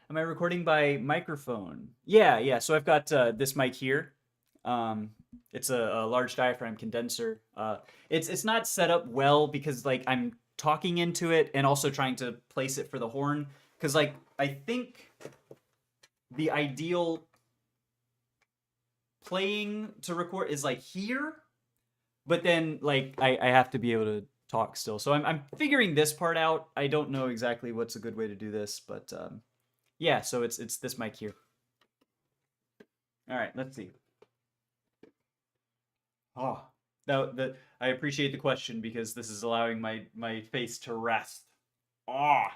S1: Am I recording by microphone? Yeah. So I've got this mic here. It's a large diaphragm condenser. It's not set up well because like I'm talking into it and also trying to place it for the horn. Because like I think the ideal playing to record is like here, but then like I have to be able to talk still. So I'm figuring this part out. I don't know exactly what's a good way to do this, but yeah. So it's this mic here. All right, let's see. Oh, that I appreciate the question because this is allowing my face to rest. Ah.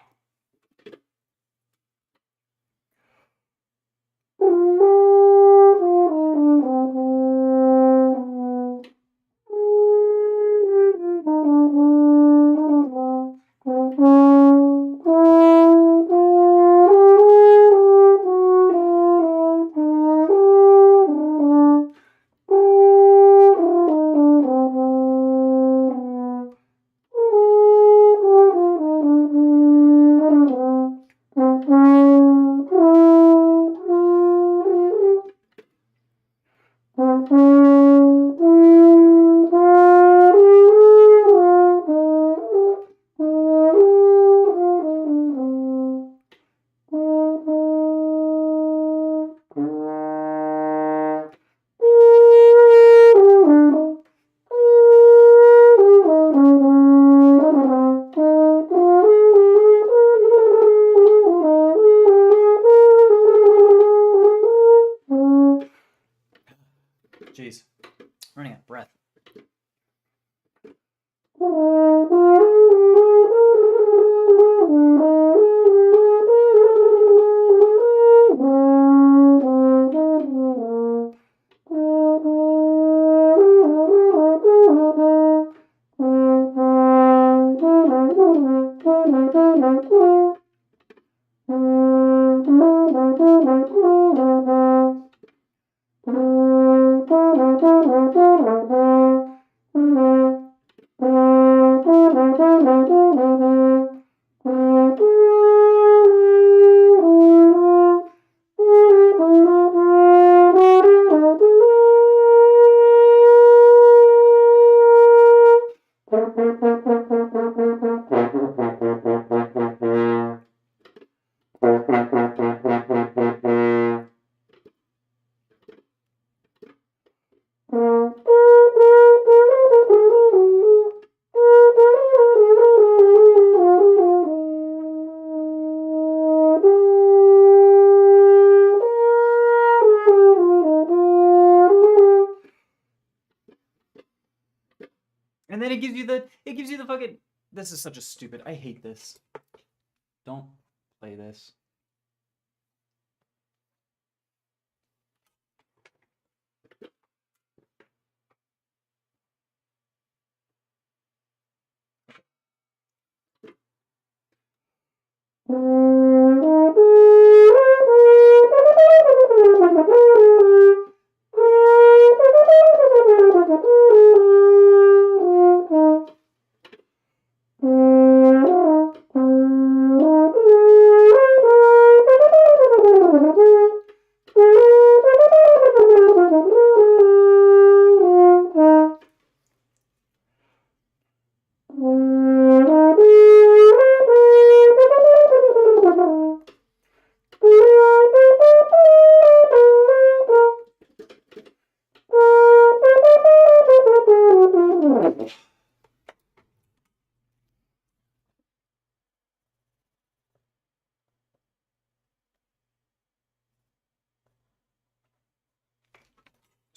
S1: Jeez, running out of breath. And then it gives you the fucking. This is such a stupid. I hate this. Don't play this.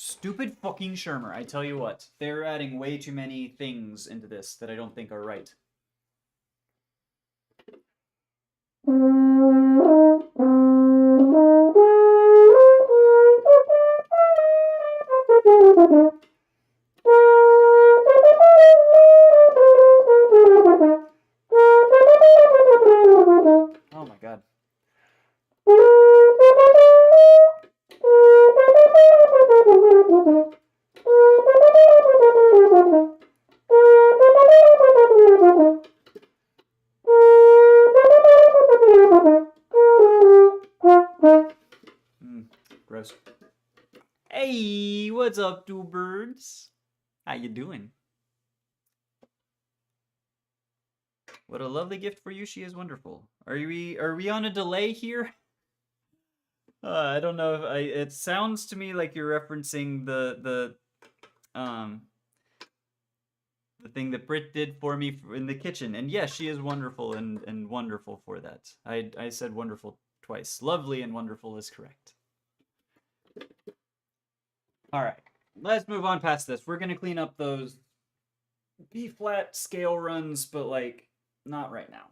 S1: Stupid fucking Shermer, I tell you what. They're adding way too many things into this that I don't think are right. Oh my god. Gross. Hey, what's up, two birds? How you doing? What a lovely gift for you. She is wonderful. Are we on a delay here? I don't know if it sounds to me like you're referencing the thing that Britt did for me in the kitchen. And yes, she is wonderful and wonderful for that. I said wonderful twice. Lovely and wonderful is correct. All right, let's move on past this. We're gonna clean up those B flat scale runs, but like not right now.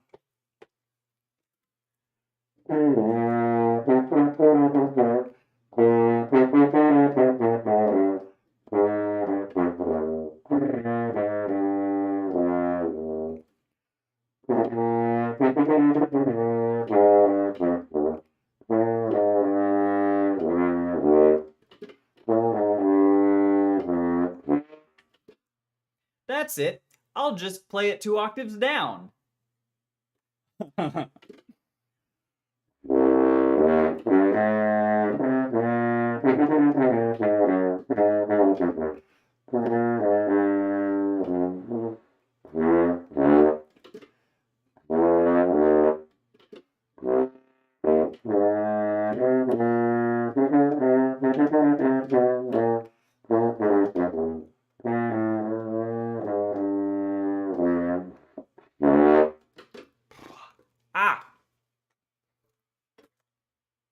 S1: That's it. I'll just play it 2 octaves down.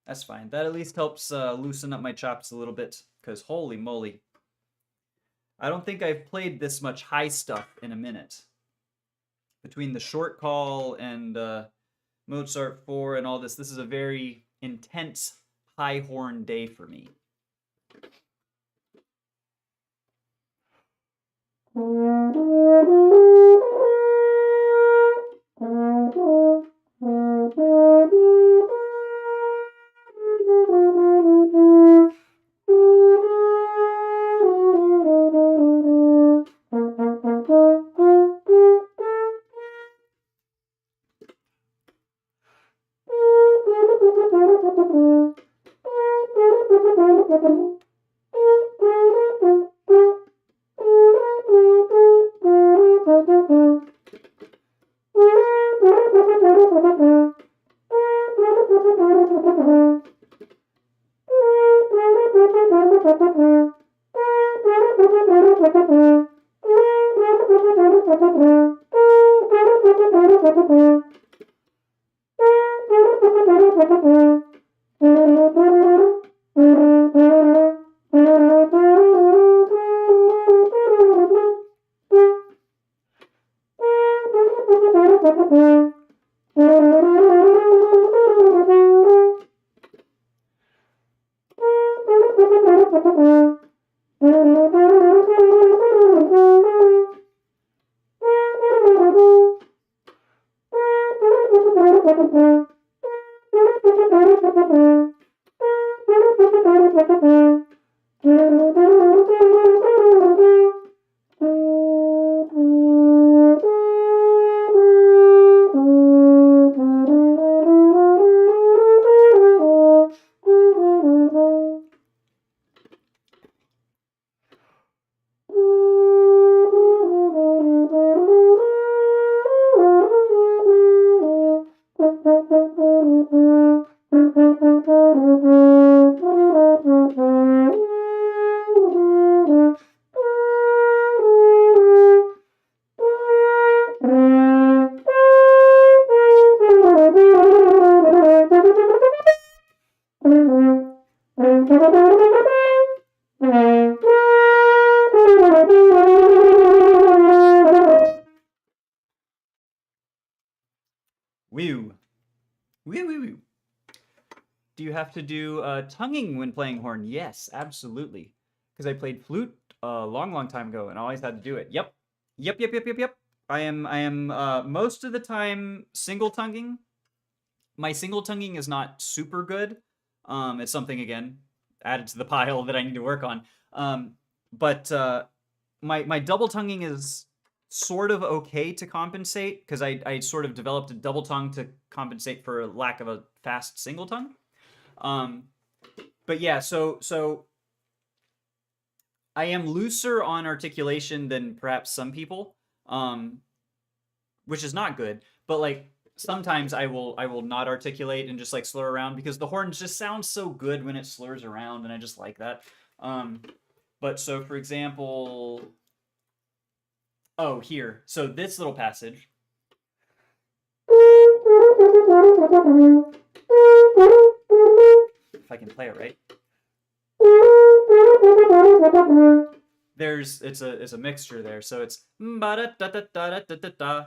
S1: That's fine. That at least helps loosen up my chops a little bit, because holy moly. I don't think I've played this much high stuff in a minute. Between the short call and Mozart 4 and all this is a very intense high horn day for me. Do you have to do tonguing when playing horn? Yes, absolutely. Because I played flute a long, long time ago and always had to do it. Yep. Yep. I am most of the time single tonguing. My single tonguing is not super good. It's something, again, added to the pile that I need to work on. But my double tonguing is sort of okay to compensate, because I sort of developed a double tongue to compensate for a lack of a fast single tongue. But yeah, so I am looser on articulation than perhaps some people, which is not good. But like sometimes I will not articulate and just like slur around, because the horn just sounds so good when it slurs around, and I just like that. But so for example, oh, here. So this little passage. If I can play it right. It's a mixture there. So it's ba da da da da da da da.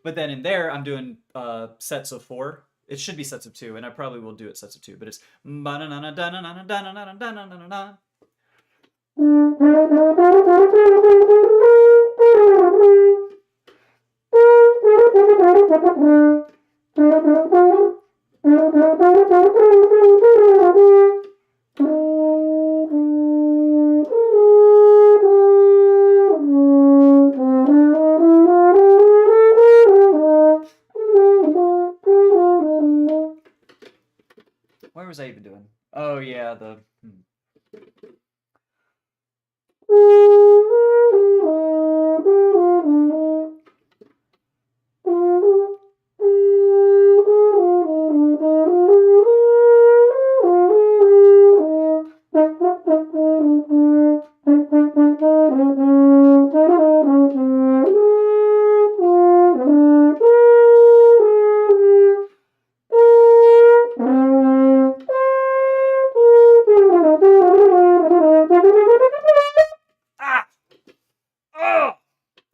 S1: But then in there, I'm doing sets of 4. It should be sets of 2, and I probably will do it sets of 2. But it's where was I even doing? Oh yeah, the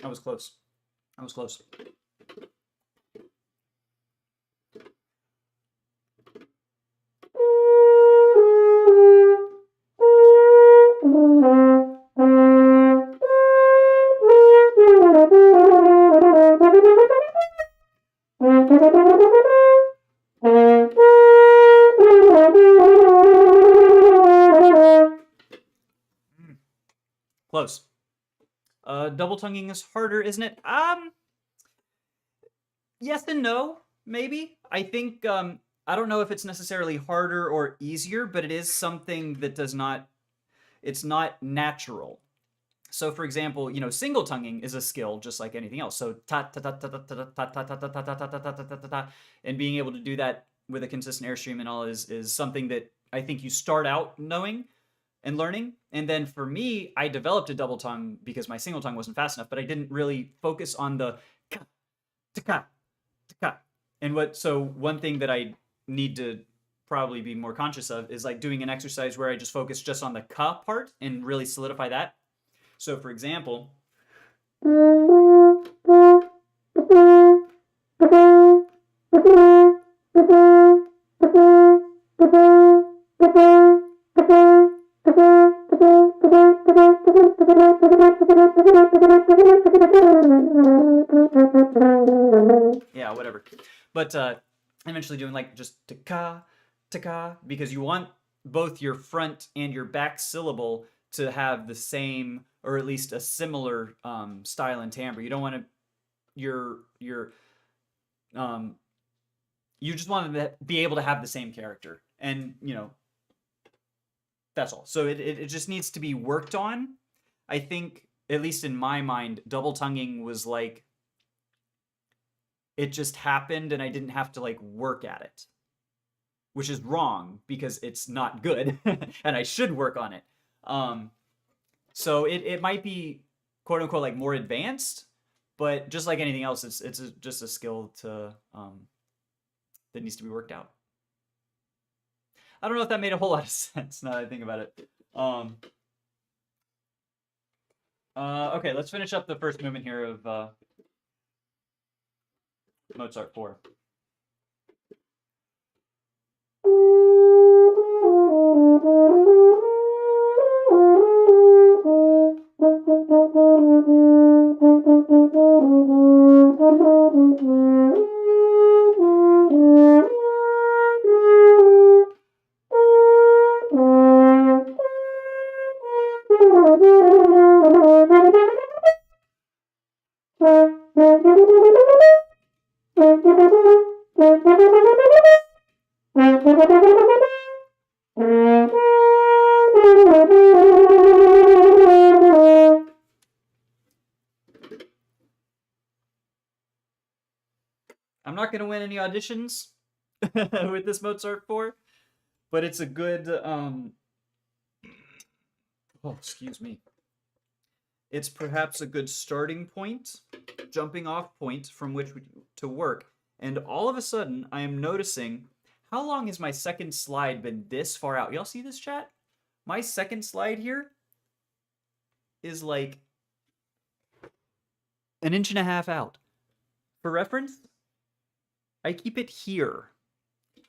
S1: I was close. I was close. Close. Double tonguing is harder, isn't it? Yes and no, maybe. I think I don't know if it's necessarily harder or easier, but it is something that it's not natural. So for example, single tonguing is a skill just like anything else. So ta ta ta ta ta ta ta ta ta ta ta ta ta ta ta ta ta, and being able to do that with a consistent airstream and all is something that I think you start out knowing and learning. And then for me, I developed a double tongue because my single tongue wasn't fast enough, but I didn't really focus on the ka ta ka ta ka. And one thing that I need to probably be more conscious of is like doing an exercise where I just focus just on the ka part and really solidify that. So for example, yeah, whatever. But eventually doing like just ta ka, because you want both your front and your back syllable to have the same, or at least a similar style and timbre. You don't want to you just want to be able to have the same character, and that's all. So it just needs to be worked on. I think, at least in my mind, double tonguing was like, it just happened and I didn't have to like work at it, which is wrong because it's not good and I should work on it. So it might be quote unquote like more advanced, but just like anything else, it's just a skill that needs to be worked out. I don't know if that made a whole lot of sense now that I think about it. Okay, let's finish up the first movement here of Mozart 4. I'm not going to win any auditions with this Mozart 4, but it's a good oh, excuse me. It's perhaps a good starting point, jumping off point from which to work. And all of a sudden, I am noticing, how long has my second slide been this far out? Y'all see this, chat? My second slide here is like an inch and a half out. For reference, I keep it here.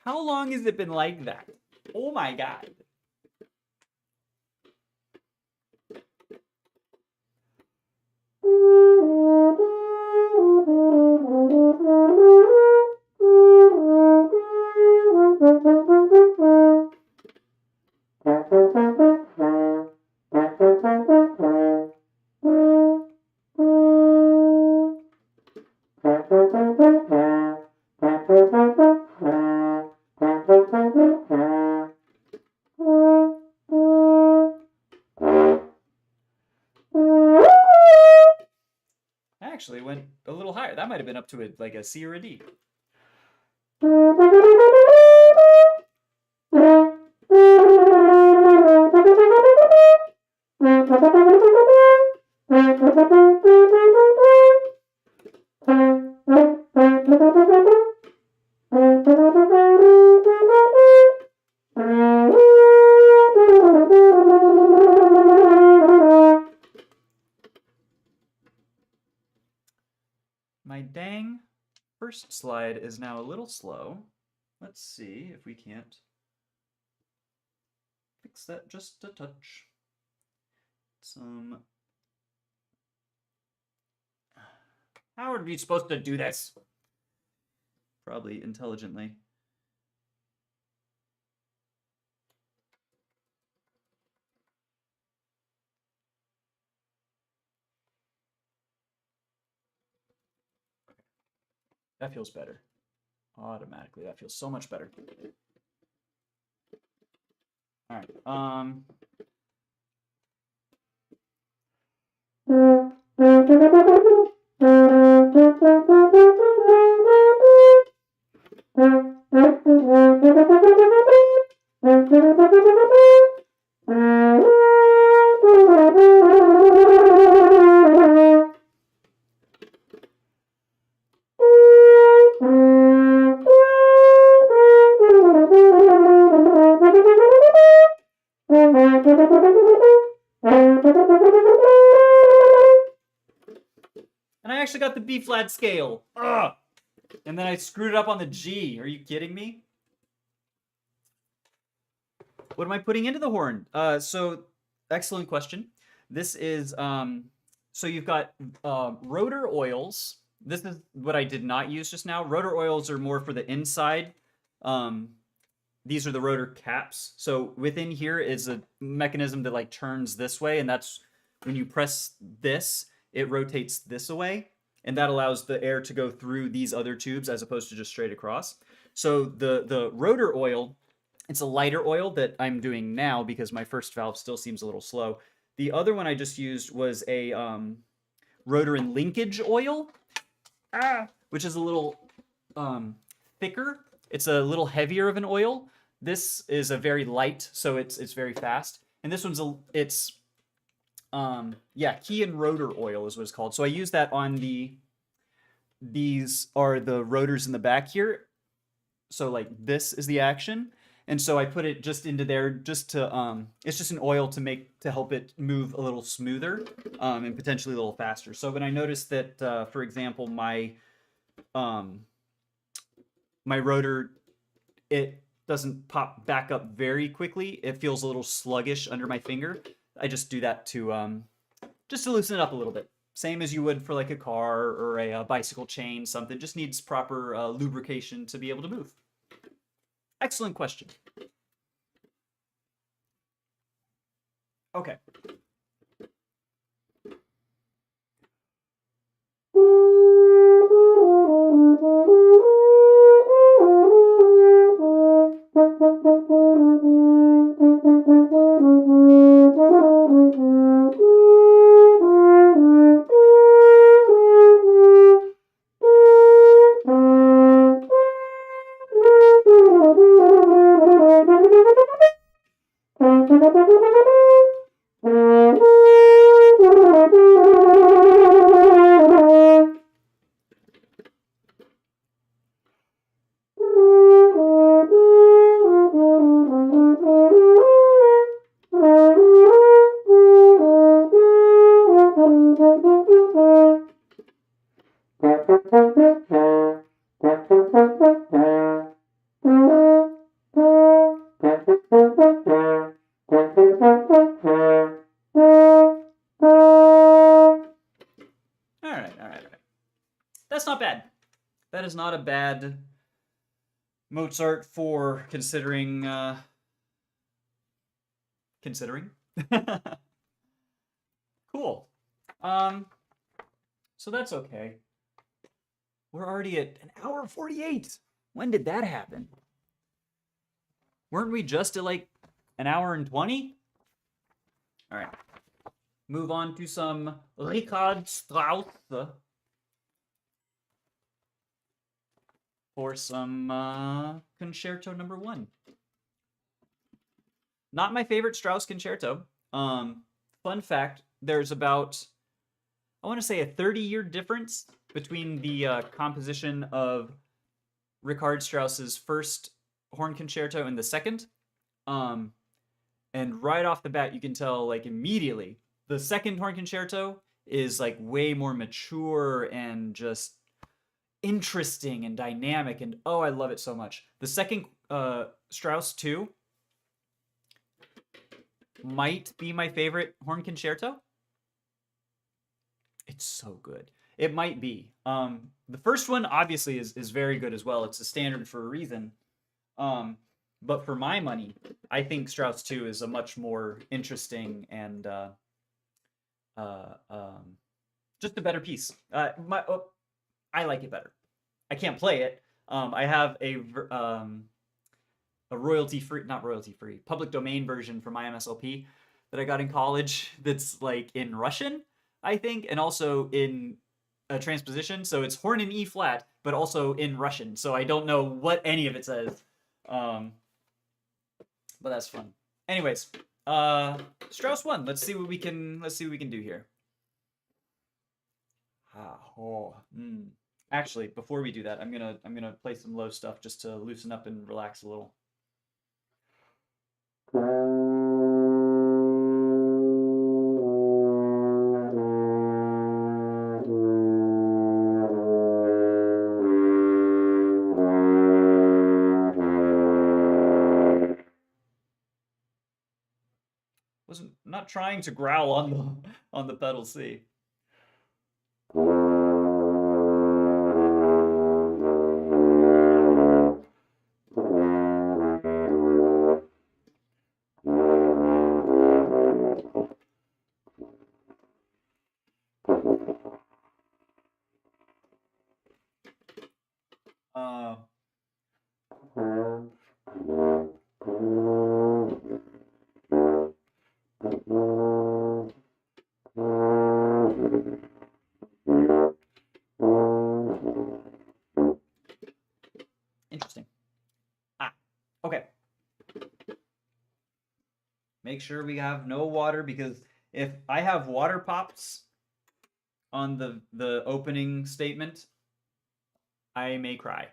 S1: How long has it been like that? Oh my God. Actually went a little higher. That might have been up to like a C or a D. My dang first slide is now a little slow. Let's see if we can't fix that just a touch. How are you supposed to do this? Probably intelligently. That feels better. Automatically, that feels so much better. All right. And I actually got the B flat scale. Ugh! And then I screwed it up on the G. Are you kidding me? What am I putting into the horn? So excellent question. This is so you've got rotor oils. This is what I did not use just now. Rotor oils are more for the inside. These are the rotor caps. So within here is a mechanism that like turns this way, and that's when you press this, it rotates this away, and that allows the air to go through these other tubes as opposed to just straight across. So the rotor oil, it's a lighter oil that I'm doing now because my first valve still seems a little slow. The other one I just used was a rotor and linkage oil, which is a little thicker. It's a little heavier of an oil. This is a very light, so it's very fast. And this one's key and rotor oil is what it's called. So I use that on these are the rotors in the back here. So like this is the action. And so I put it just into there just to, it's just an oil to help it move a little smoother and potentially a little faster. So when I noticed that, for example, my my rotor, it doesn't pop back up very quickly. It feels a little sluggish under my finger. I just do that to just to loosen it up a little bit. Same as you would for like a car or a bicycle chain, something just needs proper lubrication to be able to move. Excellent question. Okay. That's not bad. That is not a bad Mozart for considering. Cool. So that's okay. We're already at an hour 48. When did that happen? Weren't we just at like an hour and 20? All right. Move on to some Richard Strauss for some Concerto number 1. Not my favorite Strauss concerto. Fun fact, there's about, I want to say, a 30-year difference between the composition of Richard Strauss's first horn concerto and the second. And right off the bat, you can tell, like, immediately, the second horn concerto is, like, way more mature and just interesting and dynamic, and oh, I love it so much. The second Strauss 2 might be my favorite horn concerto. It's so good. It might be. The first one obviously is very good as well. It's a standard for a reason. But for my money, I think Strauss 2 is a much more interesting and just a better piece. I like it better. I can't play it. I have a royalty-free, not royalty-free, public domain version for my MSLP that I got in college that's like in Russian, I think, and also in a transposition. So it's horn in E flat, but also in Russian. So I don't know what any of it says. But that's fun. Anyways, Strauss 1. Let's see what we can do here. Actually, before we do that, I'm gonna play some low stuff just to loosen up and relax a little. Wasn't not trying to growl on the pedal C. Interesting. Okay. Make sure we have no water, because if I have water pops on the opening statement, I may cry.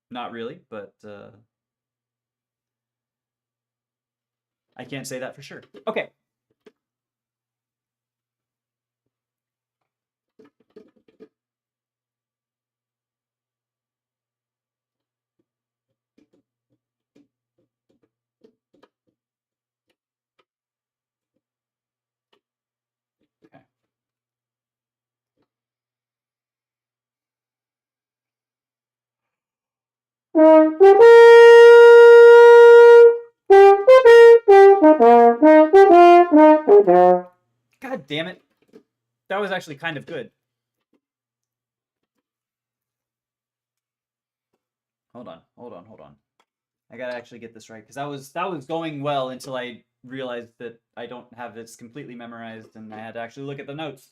S1: Not really, but I can't say that for sure. Okay. God damn it. That was actually kind of good. Hold on. I gotta actually get this right, because that was going well until I realized that I don't have this completely memorized, and I had to actually look at the notes.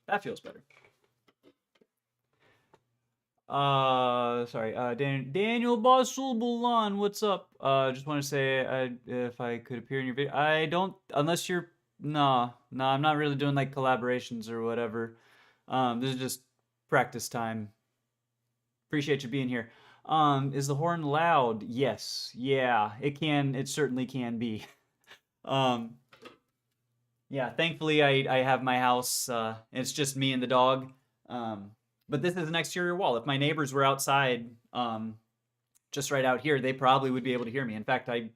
S1: That feels better. Sorry. Daniel Basulbulan, what's up? Just want to say, if I could appear in your video, I don't, unless you're, no, I'm not really doing like collaborations or whatever. This is just practice time. Appreciate you being here. Is the horn loud? Yes. Yeah, it certainly can be. Yeah, thankfully I have my house, it's just me and the dog. But this is an exterior wall. If my neighbors were outside, just right out here, they probably would be able to hear me. In fact, I'd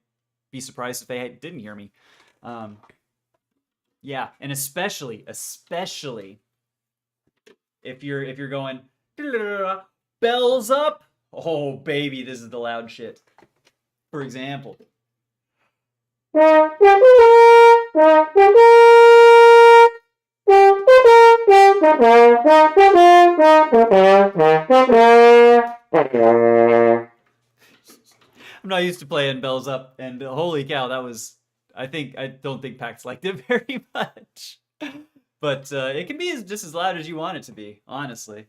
S1: be surprised if they didn't hear me. Yeah, and especially if you're going bells up. Oh baby, this is the loud shit. For example. I'm not used to playing bells up, and holy cow, that was. I don't think PAX liked it very much, but it can be just as loud as you want it to be, honestly.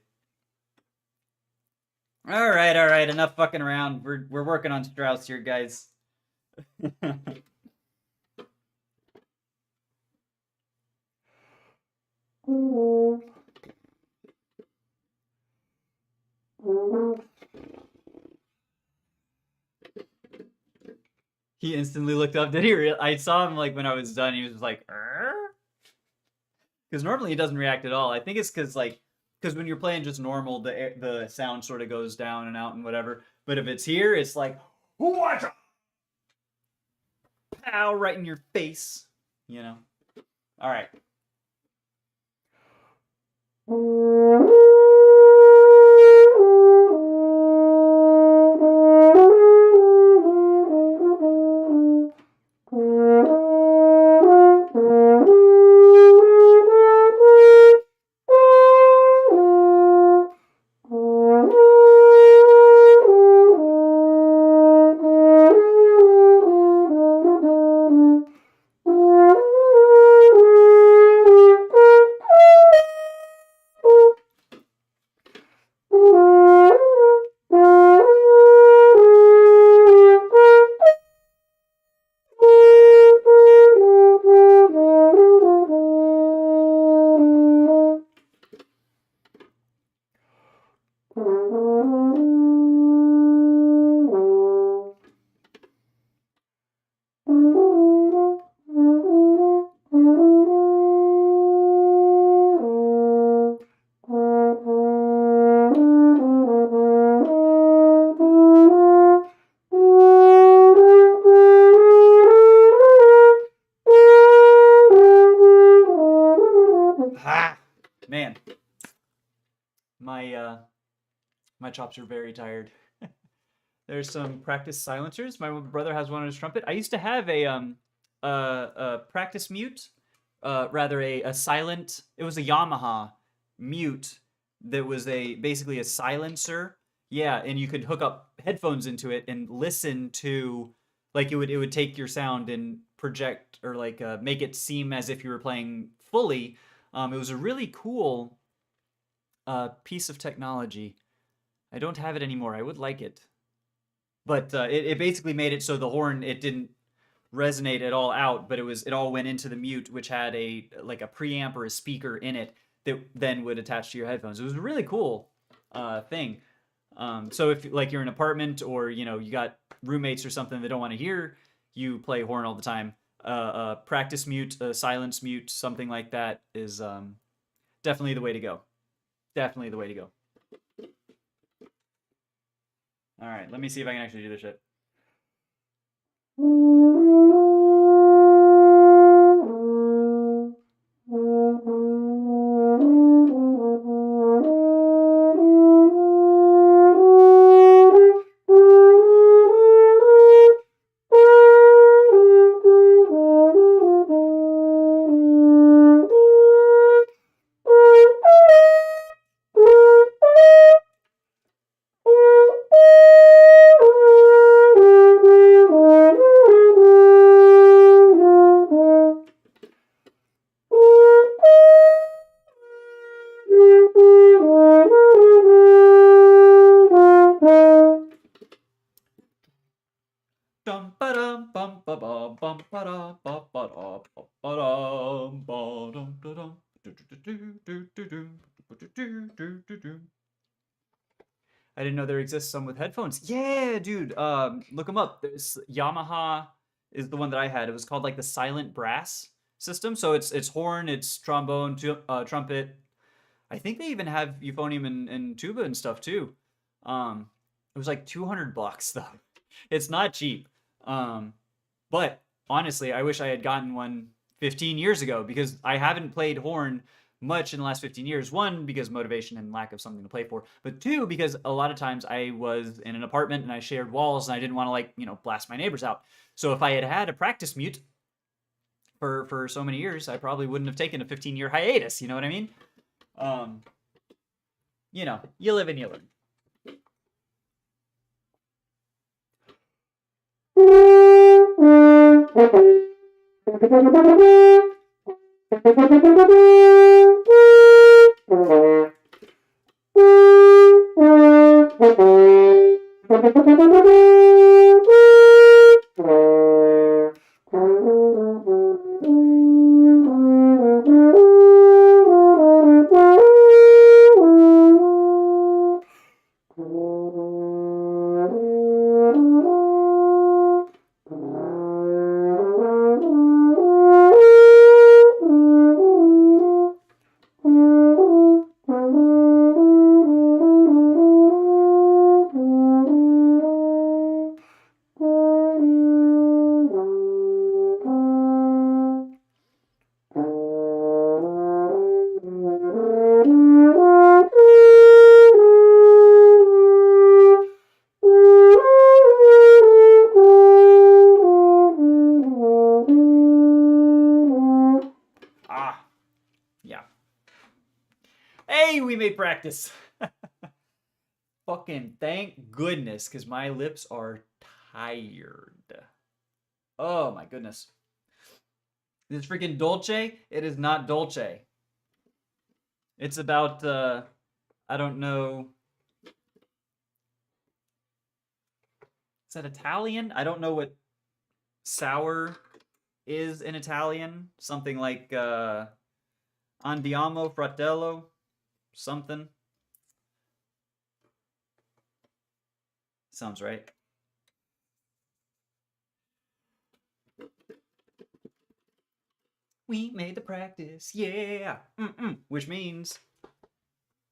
S1: All right, enough fucking around. We're working on Strauss here, guys. He instantly looked up. Did he? I saw him like when I was done. He was just like, because normally he doesn't react at all. I think it's because when you're playing just normal, the sound sort of goes down and out and whatever. But if it's here, it's like, what? Pow! Right in your face. You know. All right. Man, my chops are very tired. There's some practice silencers. My brother has one on his trumpet. I used to have a practice mute, rather a silent. It was a Yamaha mute that was basically a silencer. Yeah, and you could hook up headphones into it and listen to, like, it would take your sound and project, or like make it seem as if you were playing fully. It was a really cool piece of technology. I don't have it anymore. I would like it. But it basically made it so the horn, it didn't resonate at all out, but it all went into the mute, which had a preamp or a speaker in it that then would attach to your headphones. It was really cool. thing. So if like you're in an apartment or you know you got roommates or something that don't want to hear you play horn all the time, practice mute, silence mute, something like that is definitely the way to go. Definitely the way to go. All right, let me see if I can actually do this shit. I didn't know there exists some with headphones. Yeah, dude. Look them up. There's Yamaha is the one that I had. It was called like the silent brass system. So it's horn, it's trombone, trumpet. I think they even have euphonium and tuba and stuff too. It was like $200 though. It's not cheap. But honestly, I wish I had gotten one 15 years ago because I haven't played horn much in the last 15 years. One, because motivation and lack of something to play for. But two, because a lot of times I was in an apartment and I shared walls and I didn't want to like, you know, blast my neighbors out. So if I had had a practice mute for so many years, I probably wouldn't have taken a 15-year hiatus. You know what I mean? You know, you live and you learn. Hey, we made practice. Fucking thank goodness, because my lips are tired. Oh my goodness. This freaking Dolce, it is not Dolce. It's about, I don't know. Is that Italian? I don't know what sour is in Italian. Something like Andiamo Fratello. Something. Sounds right. We made the practice, yeah. Which means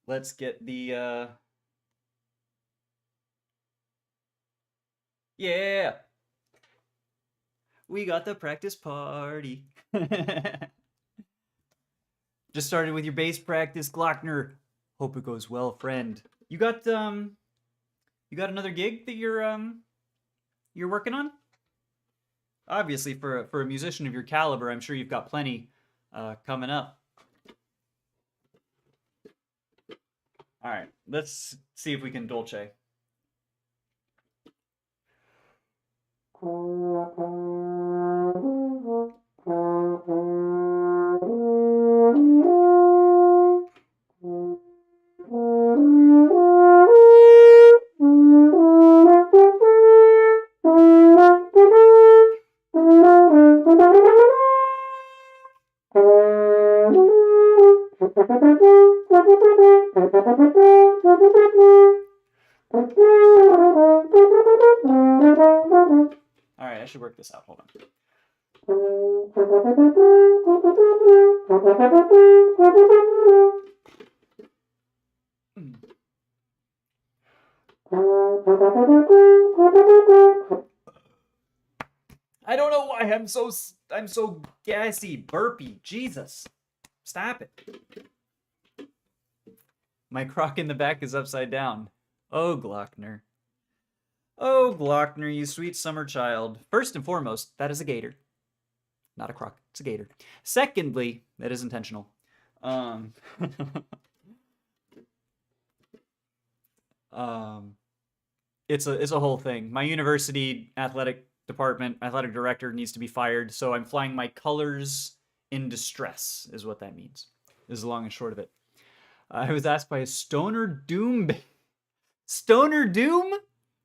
S1: let's get the yeah. We got the practice party. Just started with your bass practice, Glockner. Hope it goes well, friend. You got another gig that you're working on? Obviously, for a musician of your caliber, I'm sure you've got plenty coming up. All right, let's see if we can Dolce. All right, I should work this out. Hold on. I don't know why I'm so gassy, burpy. Jesus, stop it. My crock in the back is upside down. Oh, Glockner. Oh, Glockner, you sweet summer child. First and foremost, that is a gator. Not a croc, it's a gator. Secondly, that is intentional. It's a whole thing. My university athletic director needs to be fired, so I'm flying my colors in distress, is what that means. Is the long and short of it. I was asked by a Stoner Doom. Stoner Doom?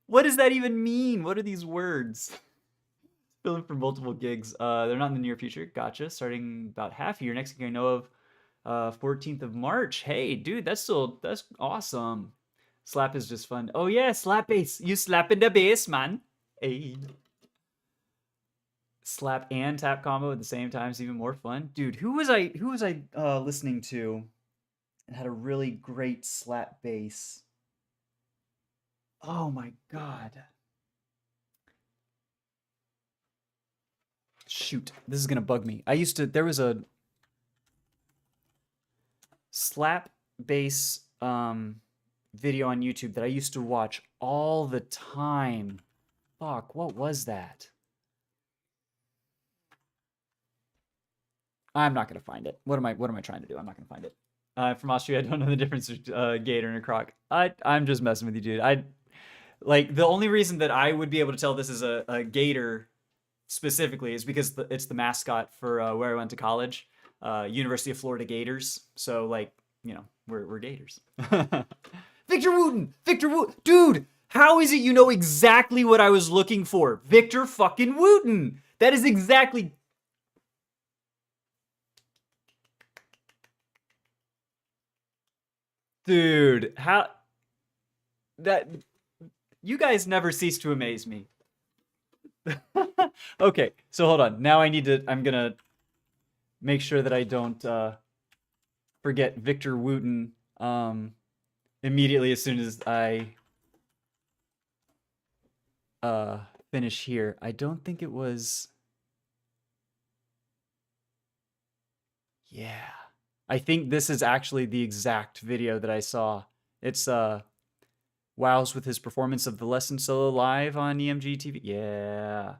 S1: What does that even mean? What are these words? Filling for multiple gigs. They're not in the near future. Gotcha. Starting about half a year. Next thing I know of, 14th of March. Hey, dude, that's awesome. Slap is just fun. Oh yeah, slap bass. You slapping the bass, man. Hey. Slap and tap combo at the same time is even more fun. Dude, who was I listening to? It had a really great slap bass. Oh my god. Shoot, this is gonna bug me. There was a slap bass video on YouTube that I used to watch all the time. Fuck, what was that? I'm not gonna find it. What am I trying to do? I'm not gonna find it. From Austria, I don't know the difference between a gator and a croc. I'm just messing with you, dude. Like, the only reason that I would be able to tell this is a gator specifically is because it's the mascot for where I went to college, University of Florida Gators. So, like, you know, we're gators. Victor Wooten! Dude, how is it you know exactly what I was looking for? Victor fucking Wooten! That is exactly... Dude, how... That... You guys never cease to amaze me. Okay, so hold on. Now I'm gonna make sure that I don't forget Victor Wooten immediately as soon as I finish here. I don't think it was... Yeah. I think this is actually the exact video that I saw. It's Wows with his performance of the lesson solo live on EMG TV. Yeah.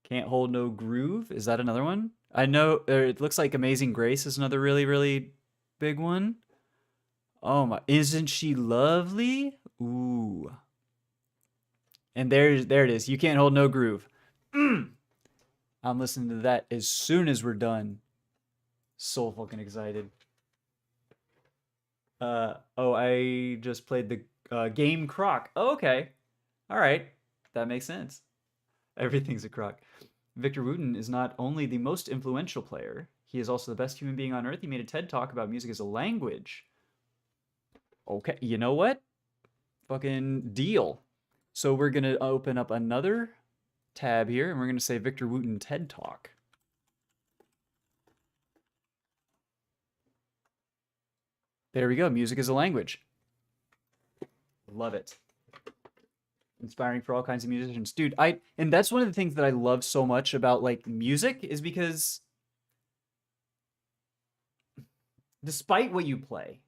S1: Can't Hold No Groove. Is that another one? I know it looks like Amazing Grace is another really, really big one. Oh my, isn't she lovely? Ooh. And there it is. You Can't Hold No Groove. I'm listening to that as soon as we're done. So fucking excited. Oh, I just played the game Croc. Oh, okay. All right. That makes sense. Everything's a croc. Victor Wooten is not only the most influential player, he is also the best human being on earth. He made a TED talk about music as a language. Okay, you know what? Fucking deal. So we're going to open up another tab here, and we're going to say Victor Wooten TED Talk. There we go. Music as a language. Love it. Inspiring for all kinds of musicians. Dude, and that's one of the things that I love so much about, like, music is because despite what you play,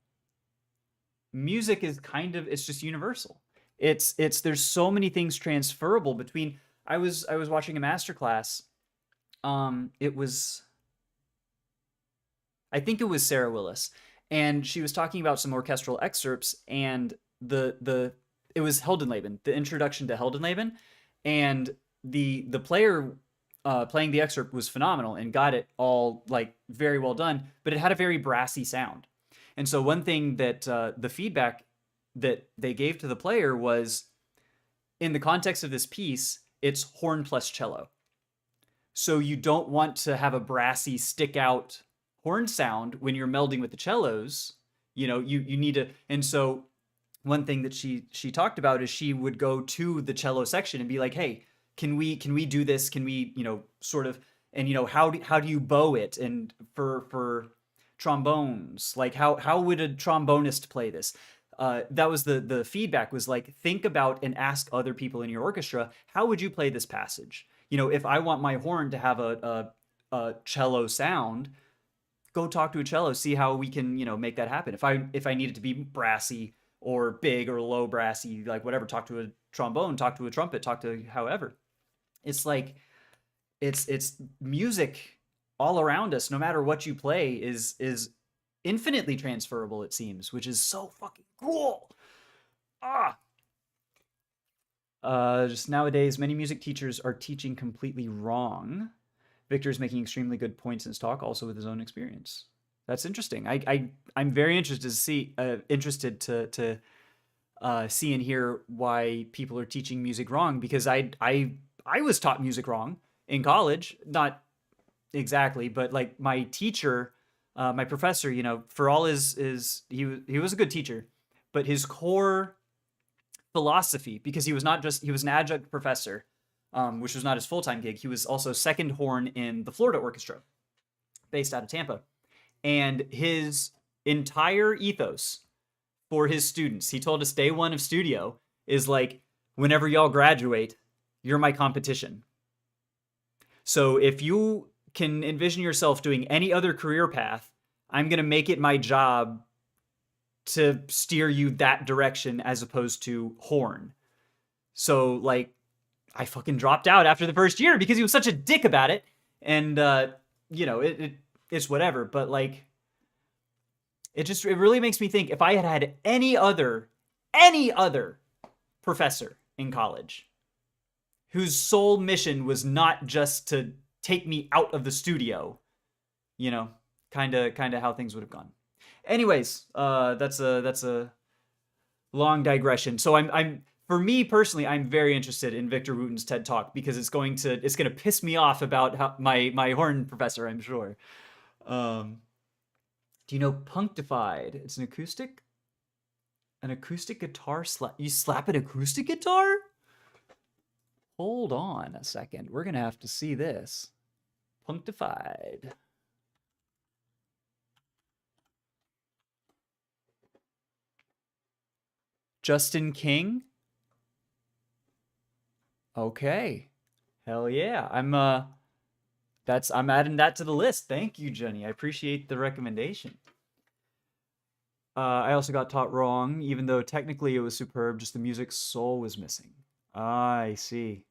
S1: music is kind of, it's just universal. There's so many things transferable between... I was watching a masterclass. I think it was Sarah Willis, and she was talking about some orchestral excerpts, and it was Heldenleben, the introduction to Heldenleben, and the player playing the excerpt was phenomenal and got it all, like, very well done, but it had a very brassy sound. And so one thing that the feedback that they gave to the player was, in the context of this piece, it's horn plus cello. So you don't want to have a brassy, stick out horn sound when you're melding with the cellos, you know, you need to. And so one thing that she talked about is she would go to the cello section and be like, hey, can we do this? Can we, you know, sort of, and you know, how do you bow it? And for trombones, like how would a trombonist play this? That was the feedback, was like, think about and ask other people in your orchestra, how would you play this passage? You know, if I want my horn to have a cello sound, go talk to a cello, see how we can, you know, make that happen. If I need it to be brassy or big or low brassy, like whatever, talk to a trombone, talk to a trumpet, talk to however. It's like it's music all around us, no matter what you play, is infinitely transferable, it seems, which is so fucking cool. Just nowadays, many music teachers are teaching completely wrong. Victor is making extremely good points in his talk, also with his own experience. That's interesting. I'm very interested to see to see and hear why people are teaching music wrong, because I was taught music wrong in college, not exactly, but like my teacher, my professor, you know, for all he was a good teacher, but his core philosophy, because he was an adjunct professor, which was not his full-time gig. He was also second horn in the Florida Orchestra, based out of Tampa. And his entire ethos for his students, he told us day one of studio, is like, whenever y'all graduate, you're my competition. So if you can envision yourself doing any other career path, I'm going to make it my job to steer you that direction as opposed to horn. So like, I fucking dropped out after the first year because he was such a dick about it. And, you know, it's whatever. But like, it really makes me think, if I had any other professor in college whose sole mission was not just to take me out of the studio, you know, kind of how things would have gone. Anyways, that's a long digression. So I'm for me personally, I'm very interested in Victor Wooten's TED Talk, because it's going to piss me off about how my horn professor, I'm sure. Do you know Punctified? It's an acoustic guitar slap. You slap an acoustic guitar? Hold on a second. We're gonna have to see this. Punctified. Justin King. Okay. Hell yeah. I'm adding that to the list. Thank you, Jenny. I appreciate the recommendation. I also got taught wrong, even though technically it was superb, just the music's soul was missing. I see.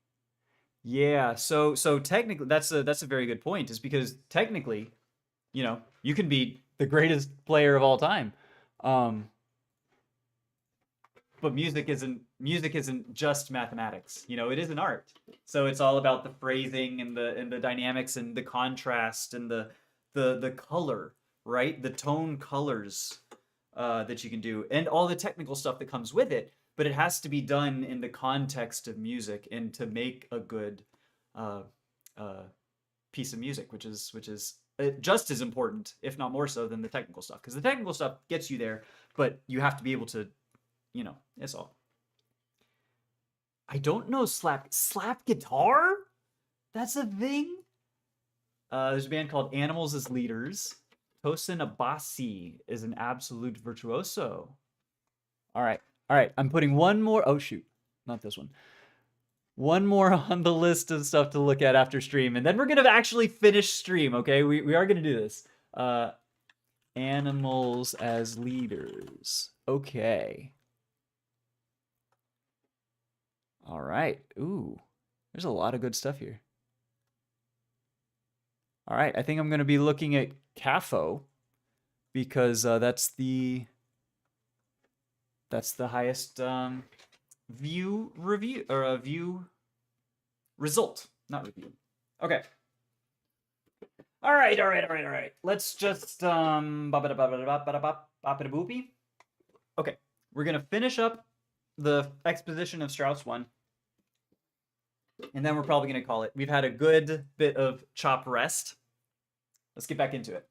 S1: Yeah, so technically that's a very good point, is because technically, you know, you can be the greatest player of all time. But music isn't just mathematics. You know, it is an art. So it's all about the phrasing and the dynamics and the contrast and the color, right? The tone colors that you can do, and all the technical stuff that comes with it. But it has to be done in the context of music, and to make a good piece of music, which is just as important, if not more so, than the technical stuff. Because the technical stuff gets you there, but you have to be able to, you know, it's all. I don't know slap guitar? That's a thing? There's a band called Animals as Leaders. Tosin Abasi is an absolute virtuoso. All right. I'm putting one more. Oh, shoot. Not this one. One more on the list of stuff to look at after stream. And then we're going to actually finish stream, okay? We are going to do this. Animals as Leaders. Okay. All right. Ooh. There's a lot of good stuff here. All right. I think I'm going to be looking at CAFO, because that's the highest view review, or a view result, not review. Okay. All right. Let's just okay. We're gonna finish up the exposition of Strauss 1, and then we're probably gonna call it. We've had a good bit of chop rest. Let's get back into it.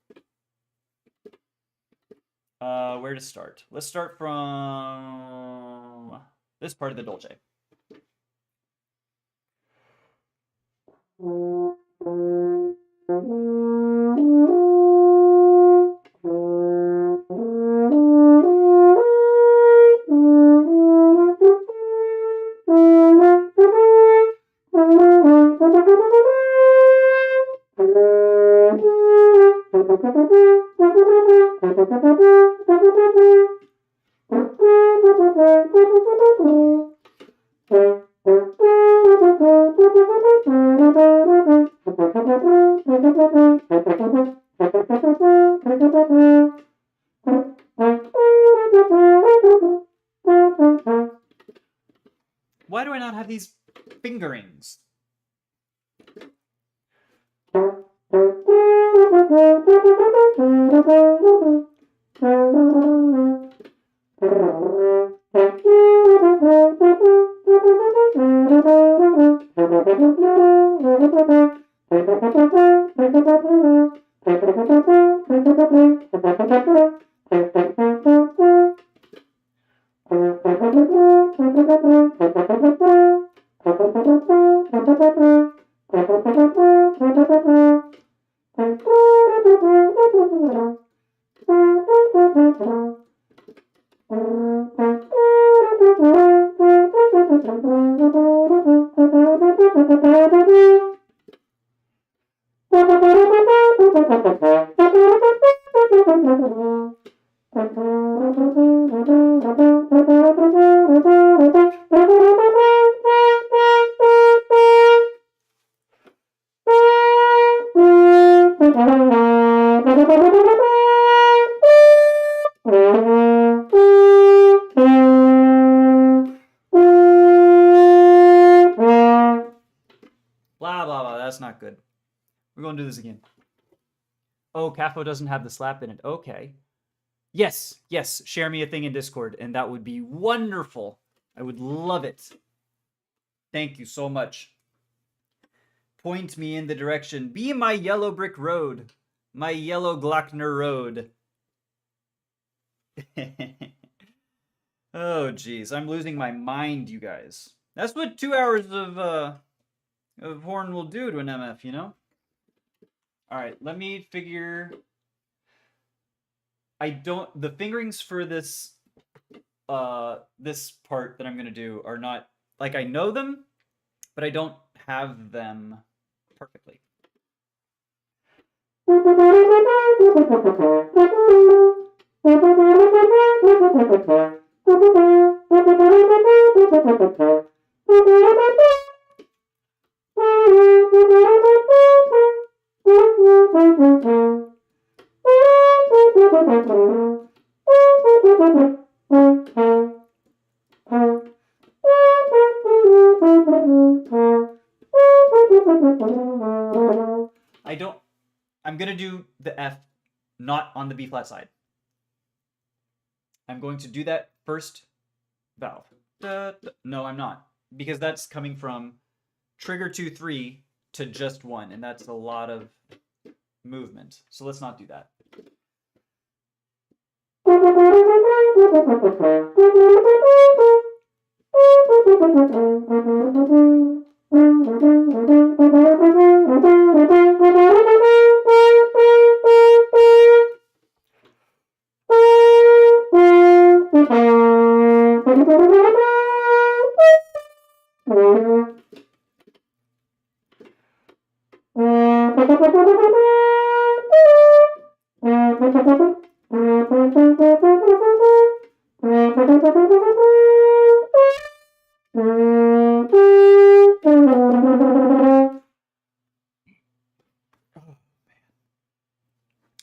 S1: Where to start? Let's start from this part of the Dolce. Why do I not have these fingerings? Blah, blah, blah. That's not good. We're going to do this again. Oh, CAFO doesn't have the slap in it. Okay. Yes, yes. Share me a thing in Discord, and that would be wonderful. I would love it. Thank you so much. Point me in the direction. Be my yellow brick road. My yellow Glockner road. Oh, jeez. I'm losing my mind, you guys. That's what 2 hours of horn will do to an MF, you know? Alright, let me figure... The fingerings for this, this part that I'm gonna do are not... Like, I know them, but I don't have them perfectly. I'm gonna do the F not on the B flat side. I'm going to do that first valve. No, I'm not. Because that's coming from trigger 2, 3 to just 1, and that's a lot of movement. So let's not do that.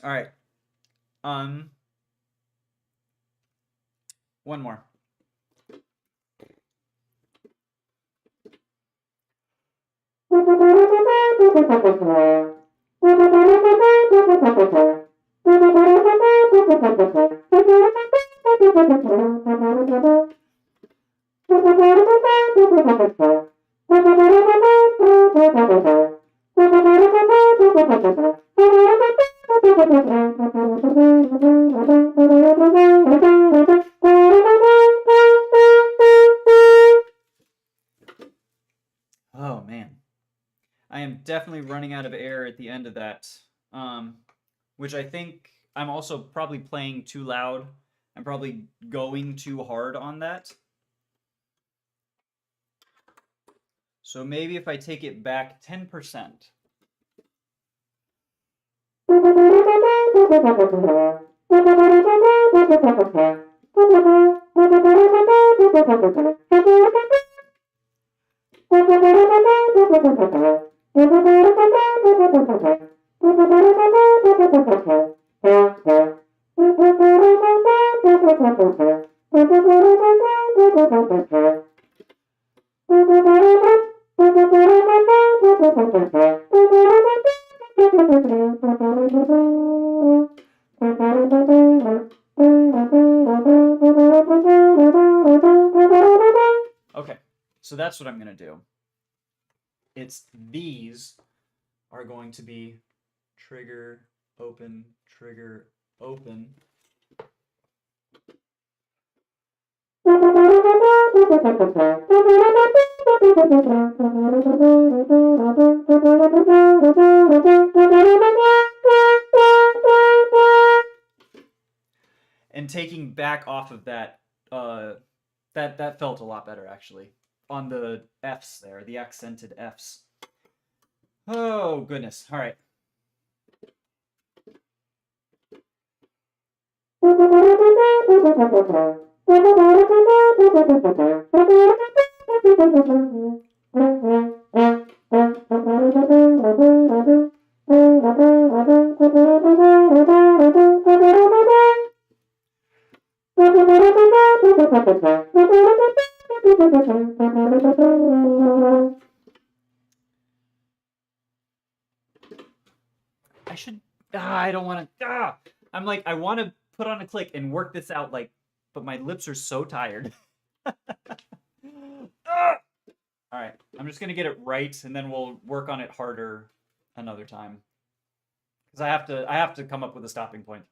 S1: All right. One more. Oh man, I am definitely running out of air at the end of that, which I think I'm also probably playing too loud. I'm probably going too hard on that. So maybe if I take it back 10%. Okay, so that's what I'm going to do. It's these are going to be trigger, open, trigger, open. And taking back off of that, that felt a lot better actually on the Fs there, the accented Fs. Oh goodness! All right. I should. I don't want to. I'm like, I want to put on a click and work this out, like, but my lips are so tired. All right, I'm just gonna get it right, and then we'll work on it harder another time. Because I have to come up with a stopping point.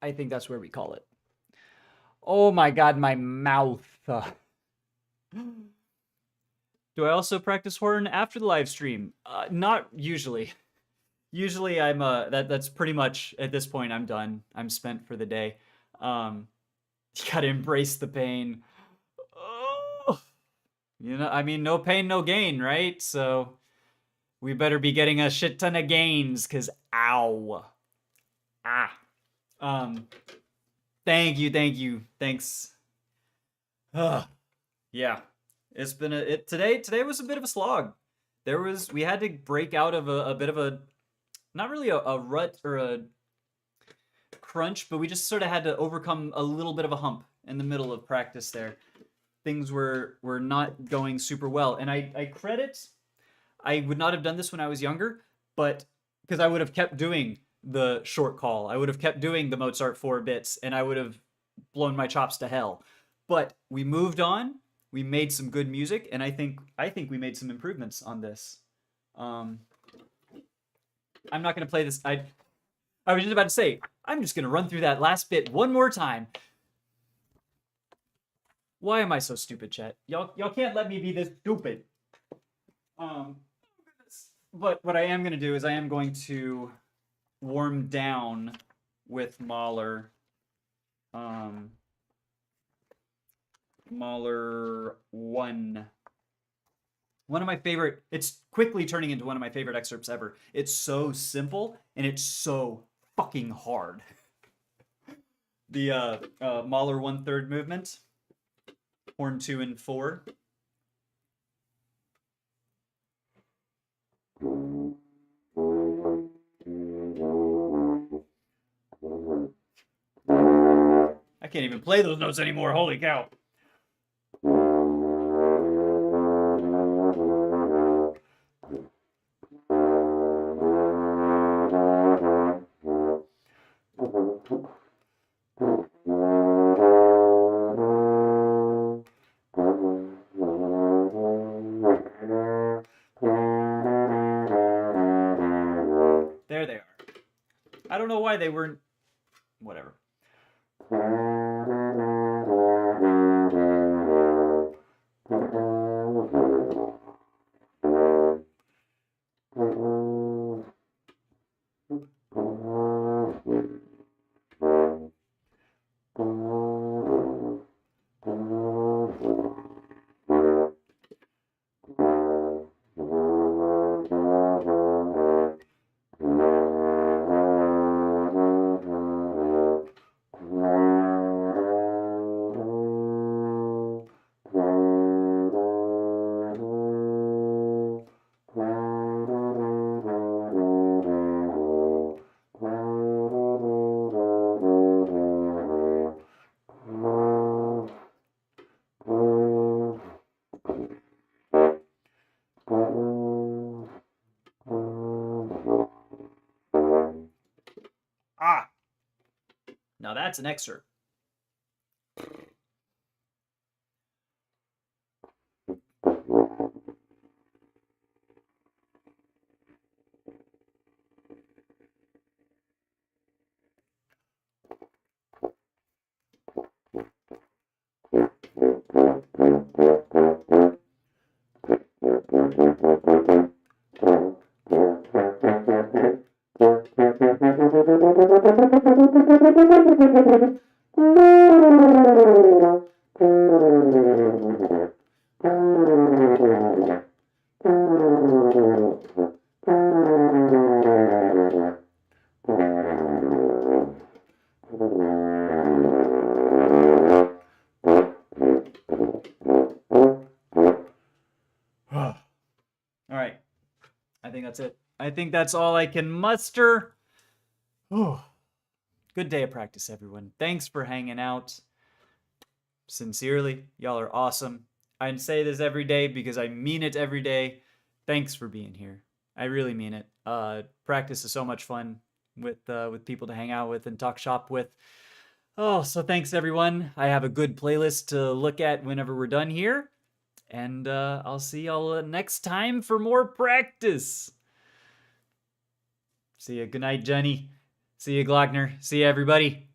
S1: I think that's where we call it. Oh my god, my mouth. Do I also practice horn after the live stream? Not usually. Usually I'm that's pretty much at this point I'm done. I'm spent for the day. You gotta embrace the pain. Oh, you know, I mean, no pain, no gain, right? So we better be getting a shit ton of gains, cause ow. Ah. Thank you. Thanks. Yeah. It's been today was a bit of a slog. We had to break out of a bit of a, not really a rut or a crunch, but we just sort of had to overcome a little bit of a hump in the middle of practice there. Things were not going super well. And I would not have done this when I was younger, but because I would have kept doing the short call. I would have kept doing the Mozart 4 bits, and I would have blown my chops to hell. But we moved on. We made some good music, and I think we made some improvements on this. I'm not going to play this. I was just about to say, I'm just going to run through that last bit one more time. Why am I so stupid, chat? Y'all can't let me be this stupid. But what I am going to do is I am going to warm down with Mahler. Mahler 1. One of my favorite, it's quickly turning into one of my favorite excerpts ever. It's so simple and it's so fucking hard. The Mahler 1/3 movement, horn 2 and 4. I can't even play those notes anymore. Holy cow. There they are. I don't know why they weren't. Whatever. Ah! Now that's an excerpt. All right. I think that's it. I think that's all I can muster. Oh, good day of practice, everyone. Thanks for hanging out. Sincerely, y'all are awesome. I say this every day because I mean it every day. Thanks for being here. I really mean it. Practice is so much fun with people to hang out with and talk shop with. Oh, so thanks everyone. I have a good playlist to look at whenever we're done here. And I'll see y'all next time for more practice. See ya. Good night, Jenny. See ya, Glockner. See ya, everybody.